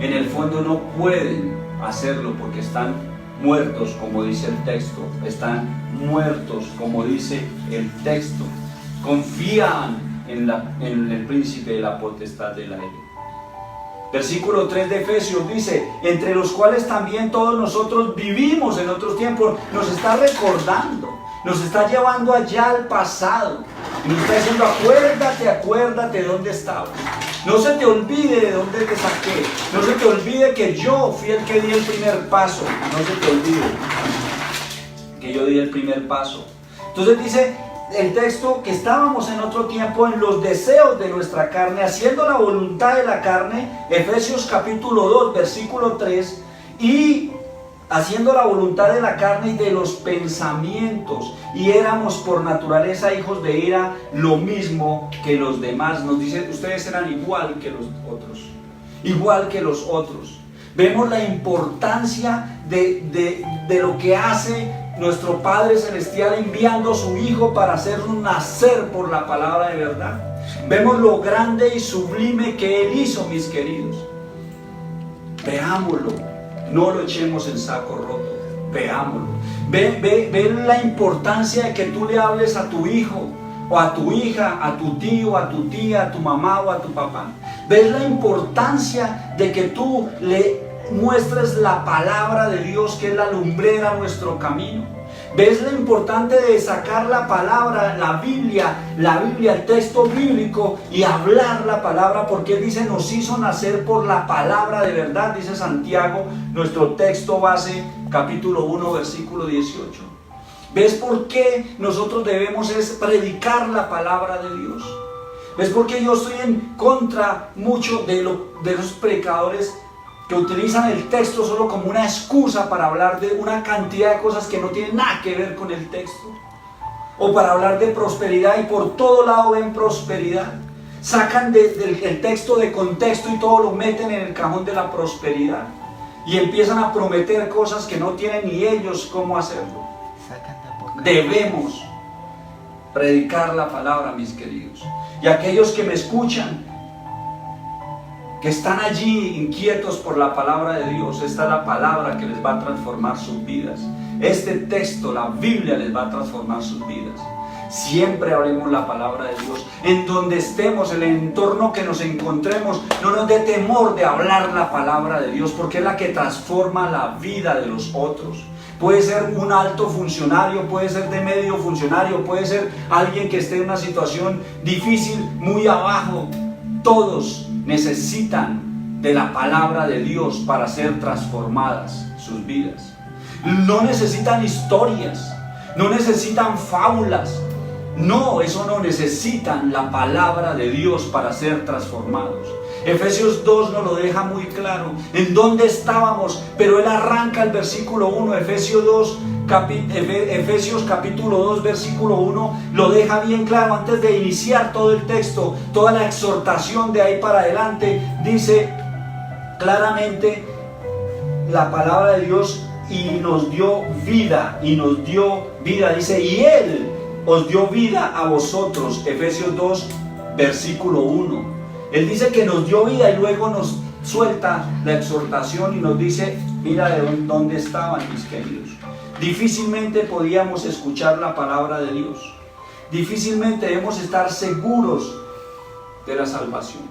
[SPEAKER 1] En el fondo no pueden hacerlo porque están muertos, como dice el texto. Están muertos, como dice el texto. Confían en el príncipe de la potestad del aire. Versículo 3 de Efesios dice, entre los cuales también todos nosotros vivimos en otros tiempos. Nos está recordando, nos está llevando allá al pasado. Y nos está diciendo, acuérdate de dónde estabas. No se te olvide de dónde te saqué. No se te olvide que yo fui el que di el primer paso. No se te olvide que yo di el primer paso. Entonces dice el texto que estábamos en otro tiempo en los deseos de nuestra carne, haciendo la voluntad de la carne, Efesios capítulo 2, versículo 3, y haciendo la voluntad de la carne y de los pensamientos, y éramos por naturaleza hijos de ira, lo mismo que los demás. Nos dice, ustedes eran igual que los otros. Vemos la importancia de lo que hace nuestro Padre Celestial enviando a su Hijo para hacernos nacer por la palabra de verdad. Vemos lo grande y sublime que Él hizo, mis queridos. Veámoslo, no lo echemos en saco roto, veámoslo. Ve la importancia de que tú le hables a tu hijo, o a tu hija, a tu tío, a tu tía, a tu mamá o a tu papá. Ves la importancia de que tú le muestres la palabra de Dios, que es la lumbrera a nuestro camino. Ves lo importante de sacar la palabra, la Biblia, el texto bíblico, y hablar la palabra, porque Él dice, nos hizo nacer por la palabra de verdad, dice Santiago, nuestro texto base, capítulo 1, versículo 18. ¿Ves por qué nosotros debemos predicar la palabra de Dios? ¿Ves por qué yo estoy en contra mucho de los predicadores que utilizan el texto solo como una excusa para hablar de una cantidad de cosas que no tienen nada que ver con el texto? O para hablar de prosperidad, y por todo lado ven prosperidad. Sacan el texto de contexto y todo lo meten en el cajón de la prosperidad. Y empiezan a prometer cosas que no tienen ni ellos cómo hacerlo. Debemos predicar la palabra, mis queridos. Y aquellos que me escuchan, que están allí inquietos por la palabra de Dios, esta es la palabra que les va a transformar sus vidas. Este texto, la Biblia, les va a transformar sus vidas. Siempre hablemos la palabra de Dios. En donde estemos, en el entorno que nos encontremos, no nos dé temor de hablar la palabra de Dios, porque es la que transforma la vida de los otros. Puede ser un alto funcionario, puede ser de medio funcionario, puede ser alguien que esté en una situación difícil, muy abajo. Todos necesitan de la palabra de Dios para ser transformadas sus vidas. No necesitan historias, no necesitan fábulas. No, eso no, necesitan la palabra de Dios para ser transformados. Efesios 2 nos lo deja muy claro en dónde estábamos, pero él arranca el versículo 1, Efesios 2, Efesios capítulo 2 versículo 1 lo deja bien claro antes de iniciar todo el texto, toda la exhortación de ahí para adelante. Dice claramente la palabra de Dios: y nos dio vida, dice, y Él os dio vida a vosotros. Efesios 2 versículo 1. Él dice que nos dio vida y luego nos suelta la exhortación y nos dice: mira de dónde estaban, mis queridos. Difícilmente podíamos escuchar la palabra de Dios. Difícilmente debemos estar seguros de la salvación.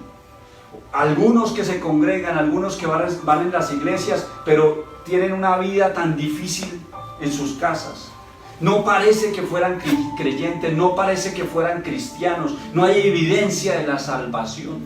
[SPEAKER 1] Algunos que se congregan, algunos que van en las iglesias, pero tienen una vida tan difícil en sus casas. No parece que fueran creyentes, no parece que fueran cristianos, no hay evidencia de la salvación.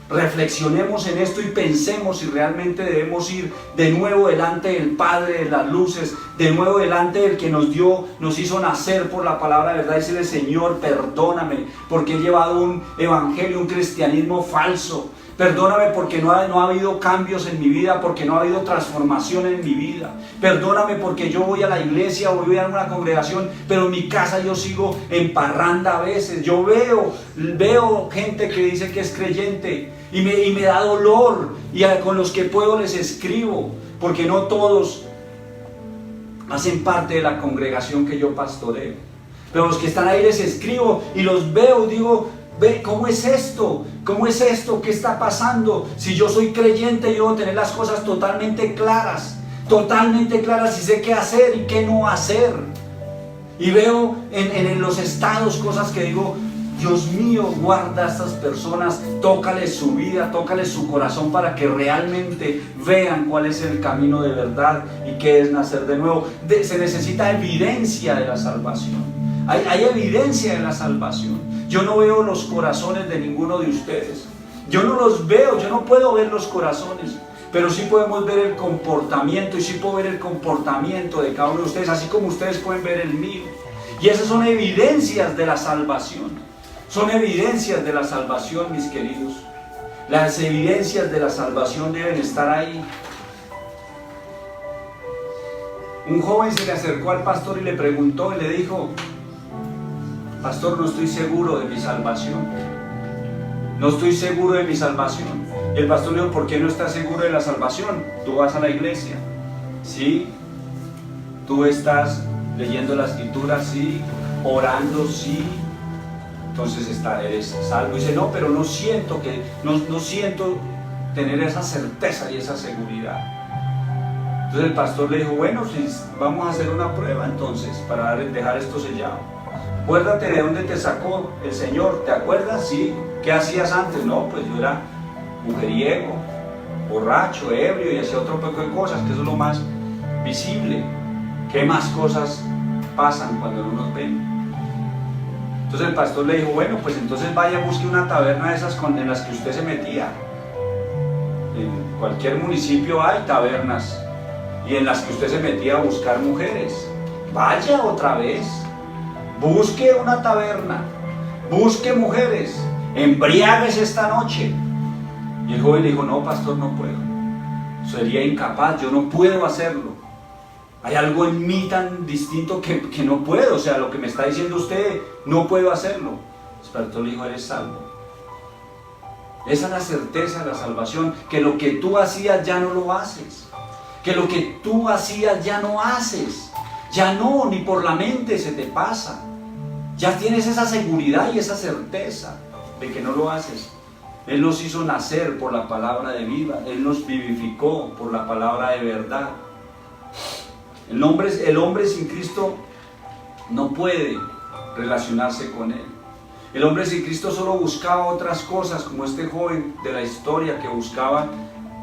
[SPEAKER 1] Reflexionemos en esto y pensemos si realmente debemos ir de nuevo delante del Padre de las luces, de nuevo delante del que nos hizo nacer por la palabra de verdad, y decirle: Señor, perdóname porque he llevado un evangelio, un cristianismo falso. Perdóname porque no ha habido cambios en mi vida, porque no ha habido transformación en mi vida. Perdóname porque yo voy a la iglesia o voy a una congregación, pero en mi casa yo sigo en parranda a veces. Yo veo gente que dice que es creyente y me da dolor, y con los que puedo les escribo, porque no todos hacen parte de la congregación que yo pastoreo. Pero los que están ahí les escribo y los veo y digo: ve, ¿cómo es esto? ¿Cómo es esto? ¿Qué está pasando? Si yo soy creyente, yo debo tener las cosas totalmente claras y sé qué hacer y qué no hacer. Y veo en los estados cosas que digo: Dios mío, guarda a estas personas, tócales su vida, tócales su corazón para que realmente vean cuál es el camino de verdad y qué es nacer de nuevo. Se necesita evidencia de la salvación. Hay evidencia de la salvación. Yo no veo los corazones de ninguno de ustedes. Yo no los veo, yo no puedo ver los corazones. Pero sí podemos ver el comportamiento, y sí puedo ver el comportamiento de cada uno de ustedes, así como ustedes pueden ver el mío. Y esas son evidencias de la salvación. Son evidencias de la salvación, mis queridos. Las evidencias de la salvación deben estar ahí. Un joven se le acercó al pastor y le preguntó y le dijo: pastor, no estoy seguro de mi salvación. No estoy seguro de mi salvación. Y el pastor le dijo: ¿por qué no estás seguro de la salvación? Tú vas a la iglesia, ¿sí? Tú estás leyendo la escritura, ¿sí? Orando, ¿sí? Entonces eres salvo. Y dice: no, pero no siento tener esa certeza y esa seguridad. Entonces el pastor le dijo: bueno, vamos a hacer una prueba entonces para dejar esto sellado. Acuérdate de dónde te sacó el Señor, ¿te acuerdas? Sí. ¿Qué hacías antes? No, pues yo era mujeriego, borracho, ebrio, y hacía otro poco de cosas, que eso es lo más visible. ¿Qué más cosas pasan cuando no nos ven? Entonces el pastor le dijo: bueno, pues entonces vaya, busque una taberna de esas en las que usted se metía. En cualquier municipio hay tabernas, y en las que usted se metía a buscar mujeres. Vaya otra vez, busque una taberna, busque mujeres, embriáguese esta noche. Y el joven le dijo: no, pastor, no puedo, sería incapaz, yo no puedo hacerlo. Hay algo en mí tan distinto que no puedo, o sea, lo que me está diciendo usted, no puedo hacerlo. El pastor le dijo: eres salvo. Esa es la certeza de la salvación, que lo que tú hacías ya no lo haces, que lo que tú hacías ya no haces, ya no, ni por la mente se te pasa. Ya tienes esa seguridad y esa certeza de que no lo haces. Él nos hizo nacer por la palabra de vida, Él nos vivificó por la palabra de verdad. El hombre sin Cristo no puede relacionarse con Él. El hombre sin Cristo solo buscaba otras cosas, como este joven de la historia que buscaba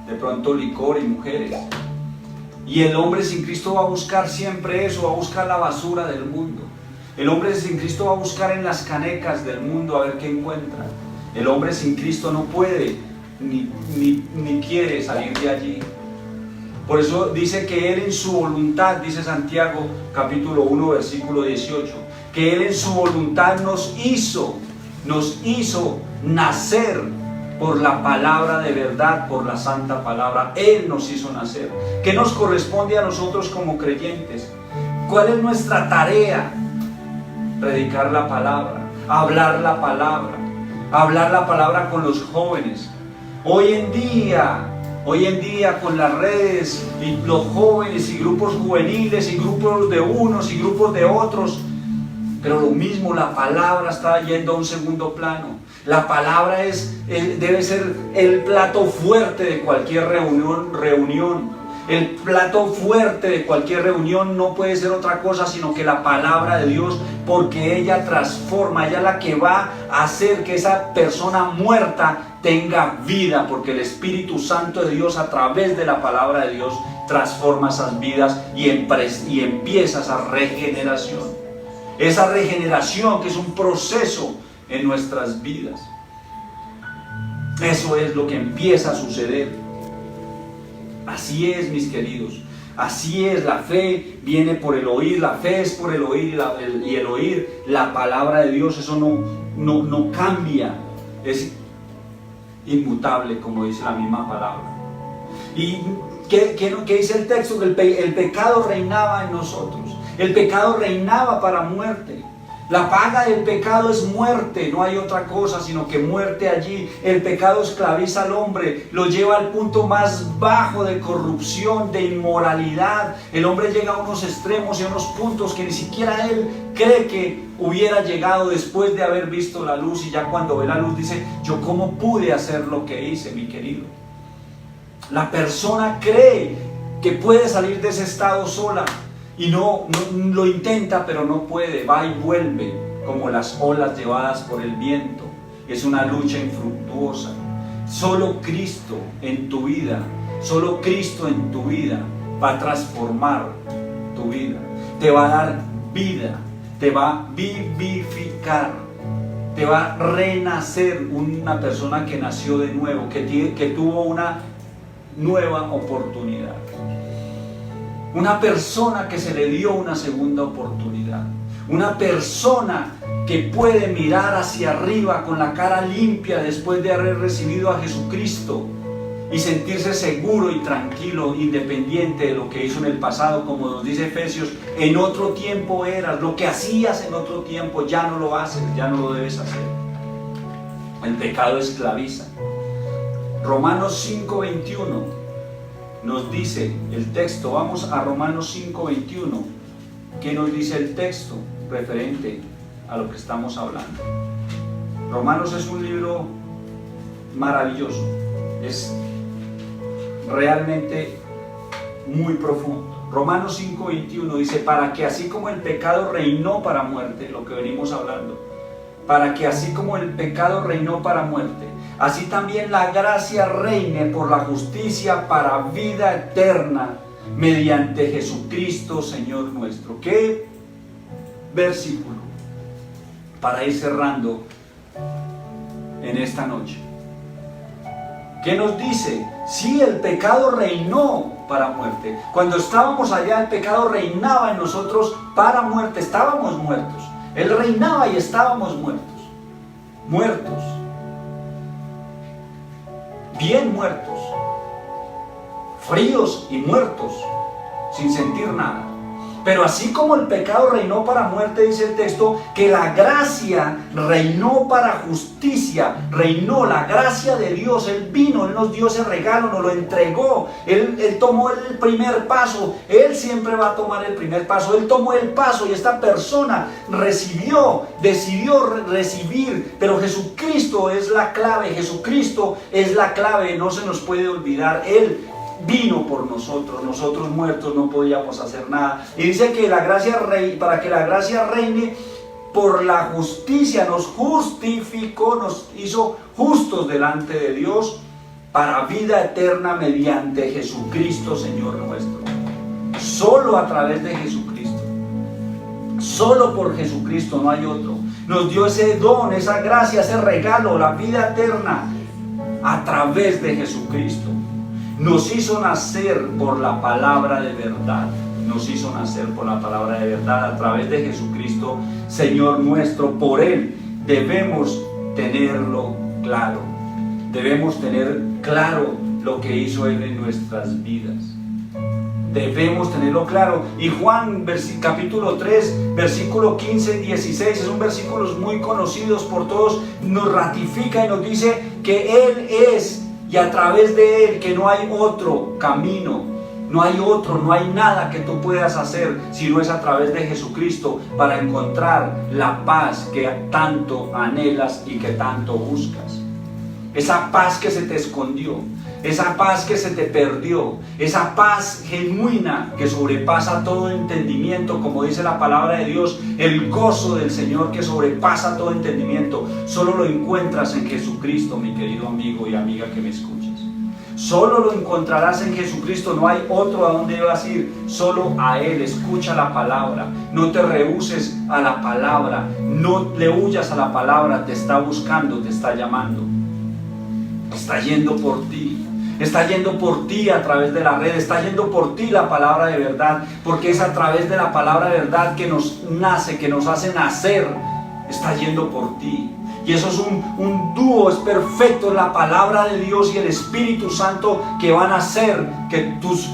[SPEAKER 1] de pronto licor y mujeres. Y el hombre sin Cristo va a buscar siempre eso, va a buscar la basura del mundo. El hombre sin Cristo va a buscar en las canecas del mundo a ver qué encuentra. El hombre sin Cristo no puede ni quiere salir de allí. Por eso dice que Él en su voluntad, dice Santiago capítulo 1 versículo 18, que Él en su voluntad nos hizo nacer por la palabra de verdad, por la santa palabra. Él nos hizo nacer. ¿Qué nos corresponde a nosotros como creyentes? ¿Cuál es nuestra tarea? Predicar la palabra, hablar la palabra con los jóvenes. Hoy en día con las redes y los jóvenes y grupos juveniles y grupos de unos y grupos de otros, pero lo mismo, la palabra está yendo a un segundo plano. La palabra debe ser el plato fuerte de cualquier reunión. El plato fuerte de cualquier reunión no puede ser otra cosa sino que la palabra de Dios, porque ella transforma, ella es la que va a hacer que esa persona muerta tenga vida, porque el Espíritu Santo de Dios a través de la palabra de Dios transforma esas vidas y empieza esa regeneración. Esa regeneración que es un proceso en nuestras vidas. Eso es lo que empieza a suceder. Así es, mis queridos, así es. La fe viene por el oír, la fe es por el oír y el oír la palabra de Dios. Eso no cambia, es inmutable, como dice la misma palabra. ¿Y qué dice el texto? Que el pecado reinaba en nosotros, el pecado reinaba para muerte. La paga del pecado es muerte, no hay otra cosa sino que muerte allí. El pecado esclaviza al hombre, lo lleva al punto más bajo de corrupción, de inmoralidad. El hombre llega a unos extremos y a unos puntos que ni siquiera él cree que hubiera llegado después de haber visto la luz, y ya cuando ve la luz dice: yo cómo pude hacer lo que hice, mi querido. La persona cree que puede salir de ese estado sola. Y no lo intenta, pero no puede, va y vuelve como las olas llevadas por el viento. Es una lucha infructuosa. Solo Cristo en tu vida, solo Cristo en tu vida va a transformar tu vida. Te va a dar vida, te va a vivificar, te va a renacer una persona que nació de nuevo, que tuvo una nueva oportunidad. Una persona que se le dio una segunda oportunidad. Una persona que puede mirar hacia arriba con la cara limpia después de haber recibido a Jesucristo y sentirse seguro y tranquilo, independiente de lo que hizo en el pasado. Como nos dice Efesios: en otro tiempo eras, lo que hacías en otro tiempo ya no lo haces, ya no lo debes hacer. El pecado esclaviza. Romanos 5:21 nos dice el texto. Vamos a Romanos 5:21. ¿Qué nos dice el texto referente a lo que estamos hablando? Romanos es un libro maravilloso, es realmente muy profundo. Romanos 5:21 dice: para que así como el pecado reinó para muerte, lo que venimos hablando, para que así como el pecado reinó para muerte, así también la gracia reine por la justicia para vida eterna mediante Jesucristo Señor nuestro. ¿Qué versículo para ir cerrando en esta noche? ¿Qué nos dice? Sí, el pecado reinó para muerte. Cuando estábamos allá, el pecado reinaba en nosotros para muerte. Estábamos muertos. Él reinaba y estábamos muertos. Muertos. Bien muertos. Fríos y muertos. Sin sentir nada. Pero así como el pecado reinó para muerte, dice el texto, que la gracia reinó para justicia. Reinó la gracia de Dios. Él vino, Él nos dio ese regalo, nos lo entregó. Él tomó el primer paso. Él siempre va a tomar el primer paso. Él tomó el paso y esta persona decidió recibir. Pero Jesucristo es la clave. Jesucristo es la clave. No se nos puede olvidar. Él vino por nosotros muertos no podíamos hacer nada. Y dice que la gracia para que la gracia reine por la justicia, nos justificó, nos hizo justos delante de Dios para vida eterna mediante Jesucristo Señor nuestro. Solo a través de Jesucristo, solo por Jesucristo, no hay otro. Nos dio ese don, esa gracia, ese regalo, la vida eterna a través de Jesucristo. Nos hizo nacer por la palabra de verdad. Nos hizo nacer por la palabra de verdad a través de Jesucristo, Señor nuestro. Por Él debemos tenerlo claro. Debemos tener claro lo que hizo Él en nuestras vidas. Debemos tenerlo claro. Y Juan capítulo 3, versículo 15 y 16, es un versículo muy conocidos por todos, nos ratifica y nos dice que Él es, y a través de Él, que no hay otro camino, no hay nada que tú puedas hacer si no es a través de Jesucristo para encontrar la paz que tanto anhelas y que tanto buscas. Esa paz que se te escondió, esa paz que se te perdió, esa paz genuina que sobrepasa todo entendimiento, como dice la palabra de Dios, el gozo del Señor que sobrepasa todo entendimiento, solo lo encuentras en Jesucristo, mi querido amigo y amiga que me escuchas. Solo lo encontrarás en Jesucristo, no hay otro a donde vas a ir, solo a Él. Escucha la palabra, no te rehúses a la palabra, no le huyas a la palabra, te está buscando, te está llamando, está yendo por ti. Está yendo por ti a través de la red, está yendo por ti la palabra de verdad, porque es a través de la palabra de verdad que nos nace, que nos hace nacer, está yendo por ti. Y eso es un dúo, es perfecto, la palabra de Dios y el Espíritu Santo que van a hacer que tus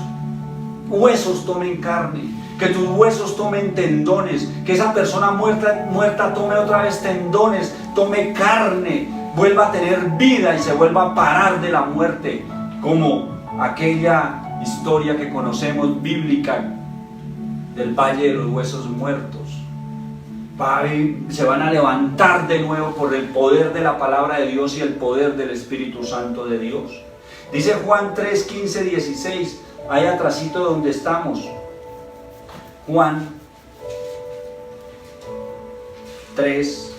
[SPEAKER 1] huesos tomen carne, que tus huesos tomen tendones, que esa persona muerta tome otra vez tendones, tome carne, vuelva a tener vida y se vuelva a parar de la muerte. Como aquella historia que conocemos bíblica del Valle de los Huesos Muertos. Se van a levantar de nuevo por el poder de la palabra de Dios y el poder del Espíritu Santo de Dios. Dice Juan 3, 15, 16, ahí atrasito donde estamos. Juan 3,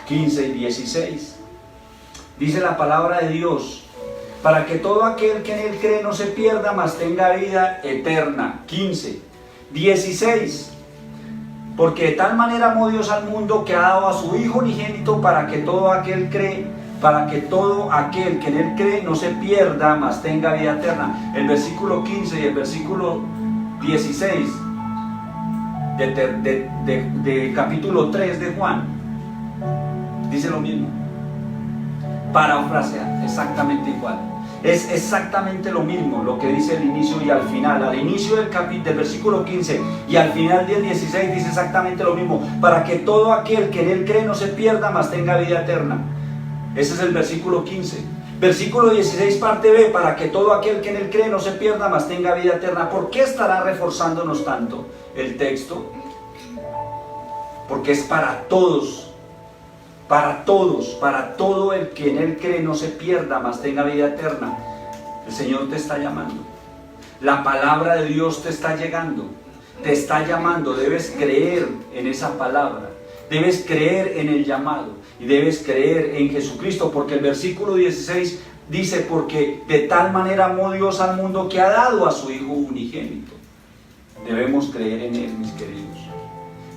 [SPEAKER 1] 15 y 16. Dice la palabra de Dios, para que todo aquel que en Él cree no se pierda, mas tenga vida eterna. 15, 16. Porque de tal manera amó Dios al mundo que ha dado a su Hijo unigénito para que todo aquel que en Él cree no se pierda, mas tenga vida eterna. El versículo 15 y el versículo 16 de capítulo 3 de Juan dice lo mismo. Parafrasear, exactamente igual. Es exactamente lo mismo lo que dice el inicio y al final. Al inicio del versículo 15 y al final del 16 dice exactamente lo mismo. Para que todo aquel que en Él cree no se pierda, mas tenga vida eterna. Ese es el versículo 15. Versículo 16 parte B, para que todo aquel que en Él cree no se pierda, mas tenga vida eterna. ¿Por qué estará reforzándonos tanto el texto? Porque es para todos. Para todos, para todo el que en Él cree no se pierda, mas tenga vida eterna. El Señor te está llamando. La palabra de Dios te está llegando. Te está llamando. Debes creer en esa palabra. Debes creer en el llamado. Y debes creer en Jesucristo. Porque el versículo 16 dice, porque de tal manera amó Dios al mundo que ha dado a su Hijo unigénito. Debemos creer en Él, mis queridos.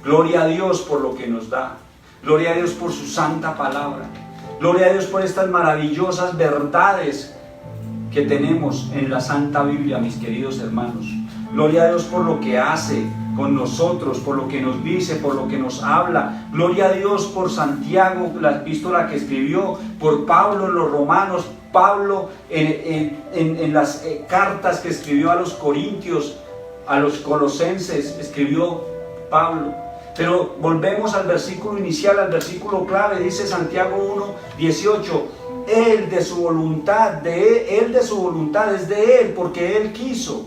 [SPEAKER 1] Gloria a Dios por lo que nos da. Gloria a Dios por su santa palabra. Gloria a Dios por estas maravillosas verdades que tenemos en la Santa Biblia, mis queridos hermanos. Gloria a Dios por lo que hace con nosotros, por lo que nos dice, por lo que nos habla. Gloria a Dios por Santiago, la epístola que escribió, por Pablo en los Romanos, Pablo en las cartas que escribió a los Corintios, a los Colosenses, escribió Pablo. Pero volvemos al versículo inicial, al versículo clave, dice Santiago 1, 18, Él de su voluntad es de Él, porque Él quiso,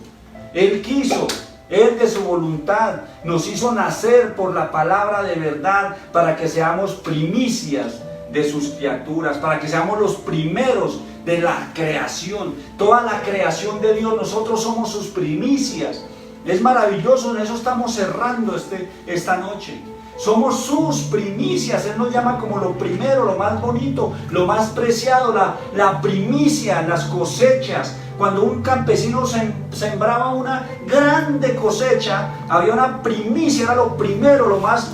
[SPEAKER 1] Él de su voluntad nos hizo nacer por la palabra de verdad, para que seamos primicias de sus criaturas, para que seamos los primeros de la creación. Toda la creación de Dios, nosotros somos sus primicias. Es maravilloso, en eso estamos cerrando esta noche. Somos sus primicias. Él nos llama como lo primero, lo más bonito, lo más preciado, la primicia, las cosechas. Cuando un campesino sembraba una grande cosecha, había una primicia, era lo primero, lo más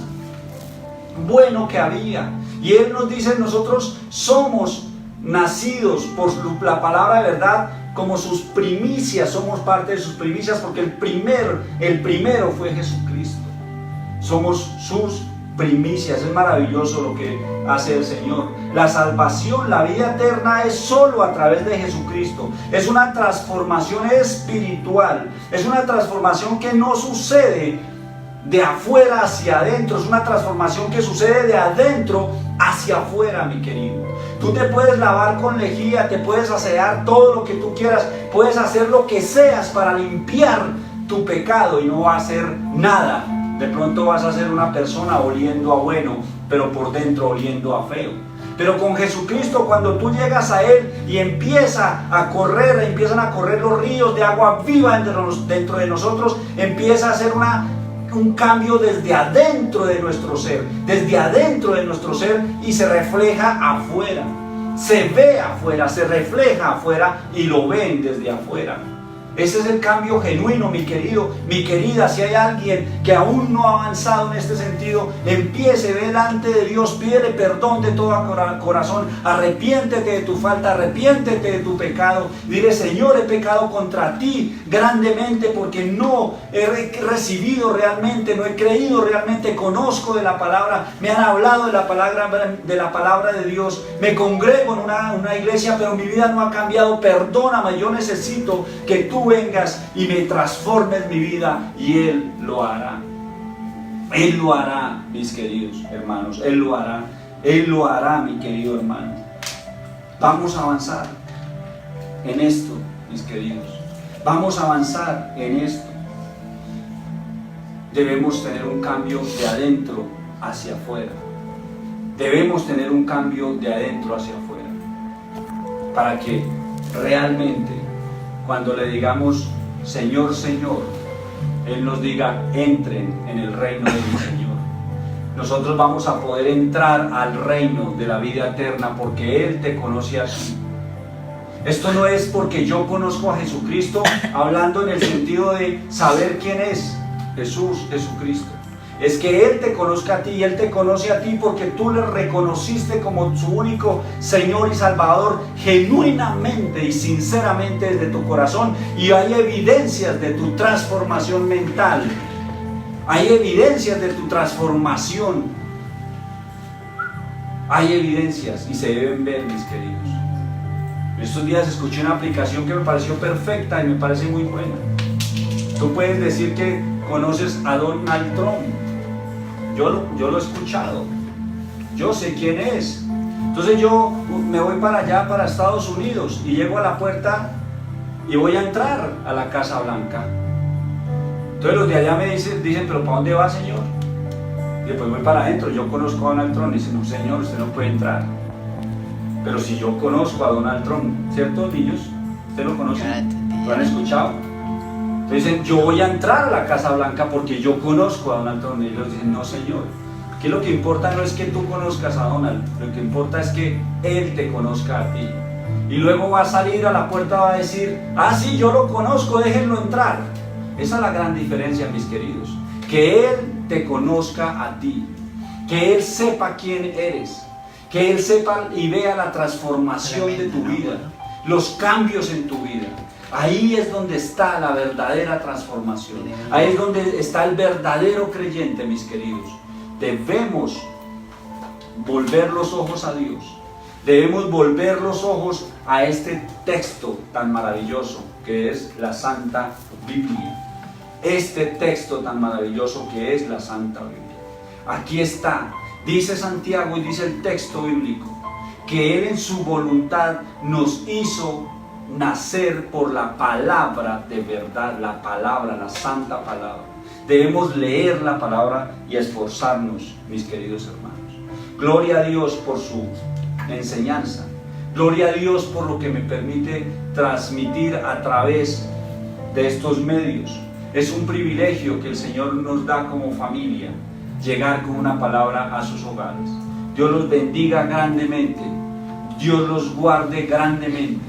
[SPEAKER 1] bueno que había. Y Él nos dice, nosotros somos nacidos por la palabra de verdad, como sus primicias, somos parte de sus primicias, porque el primero fue Jesucristo. Somos sus primicias. Es maravilloso lo que hace el Señor. La salvación, la vida eterna es solo a través de Jesucristo. Es una transformación espiritual. Es una transformación que no sucede de afuera hacia adentro. Es una transformación que sucede de adentro hacia afuera, mi querido. Tú te puedes lavar con lejía, te puedes asear todo lo que tú quieras, puedes hacer lo que seas para limpiar tu pecado y no va a hacer nada. De pronto vas a ser una persona oliendo a bueno, pero por dentro oliendo a feo. Pero con Jesucristo, cuando tú llegas a Él y empiezan a correr los ríos de agua viva dentro de nosotros, empieza a hacer un cambio desde adentro de nuestro ser, y se refleja afuera, se ve afuera, se refleja afuera y lo ven desde afuera. Ese es el cambio genuino, mi querido, mi querida. Si hay alguien que aún no ha avanzado en este sentido, empiece, ve delante de Dios, pídele perdón de todo corazón, arrepiéntete de tu falta, arrepiéntete de tu pecado, dile: Señor, he pecado contra ti grandemente porque no he recibido realmente, no he creído realmente, conozco de la palabra, me han hablado de la palabra de Dios, me congrego en una iglesia, pero mi vida no ha cambiado. Perdóname, yo necesito que tú vengas y me transformes mi vida, y Él lo hará. Él lo hará, mis queridos hermanos, Él lo hará, mi querido hermano. Vamos a avanzar en esto, mis queridos, vamos a avanzar en esto. Debemos tener un cambio de adentro hacia afuera, debemos tener un cambio de adentro hacia afuera, para que realmente, cuando le digamos Señor, Señor, Él nos diga: entren en el reino de mi Señor. Nosotros vamos a poder entrar al reino de la vida eterna porque Él te conoce a ti. Esto no es porque yo conozco a Jesucristo, hablando en el sentido de saber quién es Jesucristo. Es que Él te conozca a ti, y Él te conoce a ti porque tú le reconociste como su único Señor y Salvador, genuinamente y sinceramente desde tu corazón. Y hay evidencias de tu transformación mental, hay evidencias de tu transformación, hay evidencias y se deben ver, mis queridos. Estos días escuché una aplicación que me pareció perfecta y me parece muy buena. Tú puedes decir que conoces a Donald Trump. Yo lo he escuchado, yo sé quién es. Entonces yo me voy para allá, para Estados Unidos, y llego a la puerta y voy a entrar a la Casa Blanca. Entonces los de allá me dicen: ¿pero para dónde va, señor? Y después voy para adentro. Yo conozco a Donald Trump. Y dicen: no, señor, usted no puede entrar. Pero si yo conozco a Donald Trump, ¿cierto, niños? ¿Usted lo conoce? ¿Lo han escuchado? Entonces dicen: yo voy a entrar a la Casa Blanca porque yo conozco a Donald Trump. Y ellos dicen: no, señor, que lo que importa no es que tú conozcas a Donald, lo que importa es que Él te conozca a ti. Y luego va a salir a la puerta, va a decir: ah, sí, yo lo conozco, déjenlo entrar. Esa es la gran diferencia, mis queridos, que Él te conozca a ti, que Él sepa quién eres, que Él sepa y vea la transformación de tu vida, los cambios en tu vida. Ahí es donde está la verdadera transformación. Ahí es donde está el verdadero creyente, mis queridos. Debemos volver los ojos a Dios. Debemos volver los ojos a este texto tan maravilloso que es la Santa Biblia. Este texto tan maravilloso que es la Santa Biblia. Aquí está. Dice Santiago y dice el texto bíblico que Él en su voluntad nos hizo nacer por la palabra de verdad, la palabra, la santa palabra. Debemos leer la palabra y esforzarnos, mis queridos hermanos. Gloria a Dios por su enseñanza. Gloria a Dios por lo que me permite transmitir a través de estos medios. Es un privilegio que el Señor nos da como familia, llegar con una palabra a sus hogares. Dios los bendiga grandemente, Dios los guarde grandemente,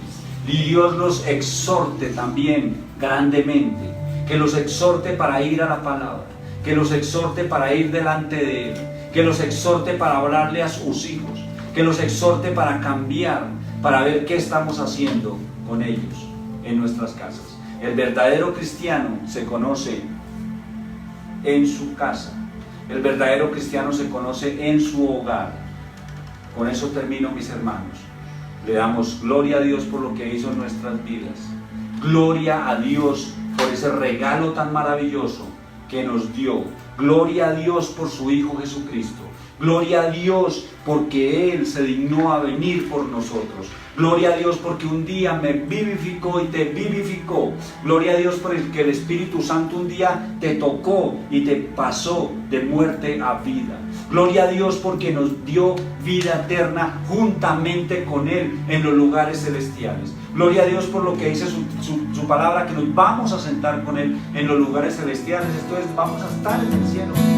[SPEAKER 1] y Dios los exhorte también grandemente, que los exhorte para ir a la palabra, que los exhorte para ir delante de Él, que los exhorte para hablarle a sus hijos, que los exhorte para cambiar, para ver qué estamos haciendo con ellos en nuestras casas. El verdadero cristiano se conoce en su casa. El verdadero cristiano se conoce en su hogar. Con eso termino, mis hermanos. Le damos gloria a Dios por lo que hizo en nuestras vidas. Gloria a Dios por ese regalo tan maravilloso que nos dio. Gloria a Dios por su Hijo Jesucristo. Gloria a Dios porque Él se dignó a venir por nosotros. Gloria a Dios porque un día me vivificó y te vivificó. Gloria a Dios porque el Espíritu Santo un día te tocó y te pasó de muerte a vida. Gloria a Dios porque nos dio vida eterna juntamente con Él en los lugares celestiales. Gloria a Dios por lo que dice su palabra, que nos vamos a sentar con Él en los lugares celestiales. Esto es, vamos a estar en el cielo.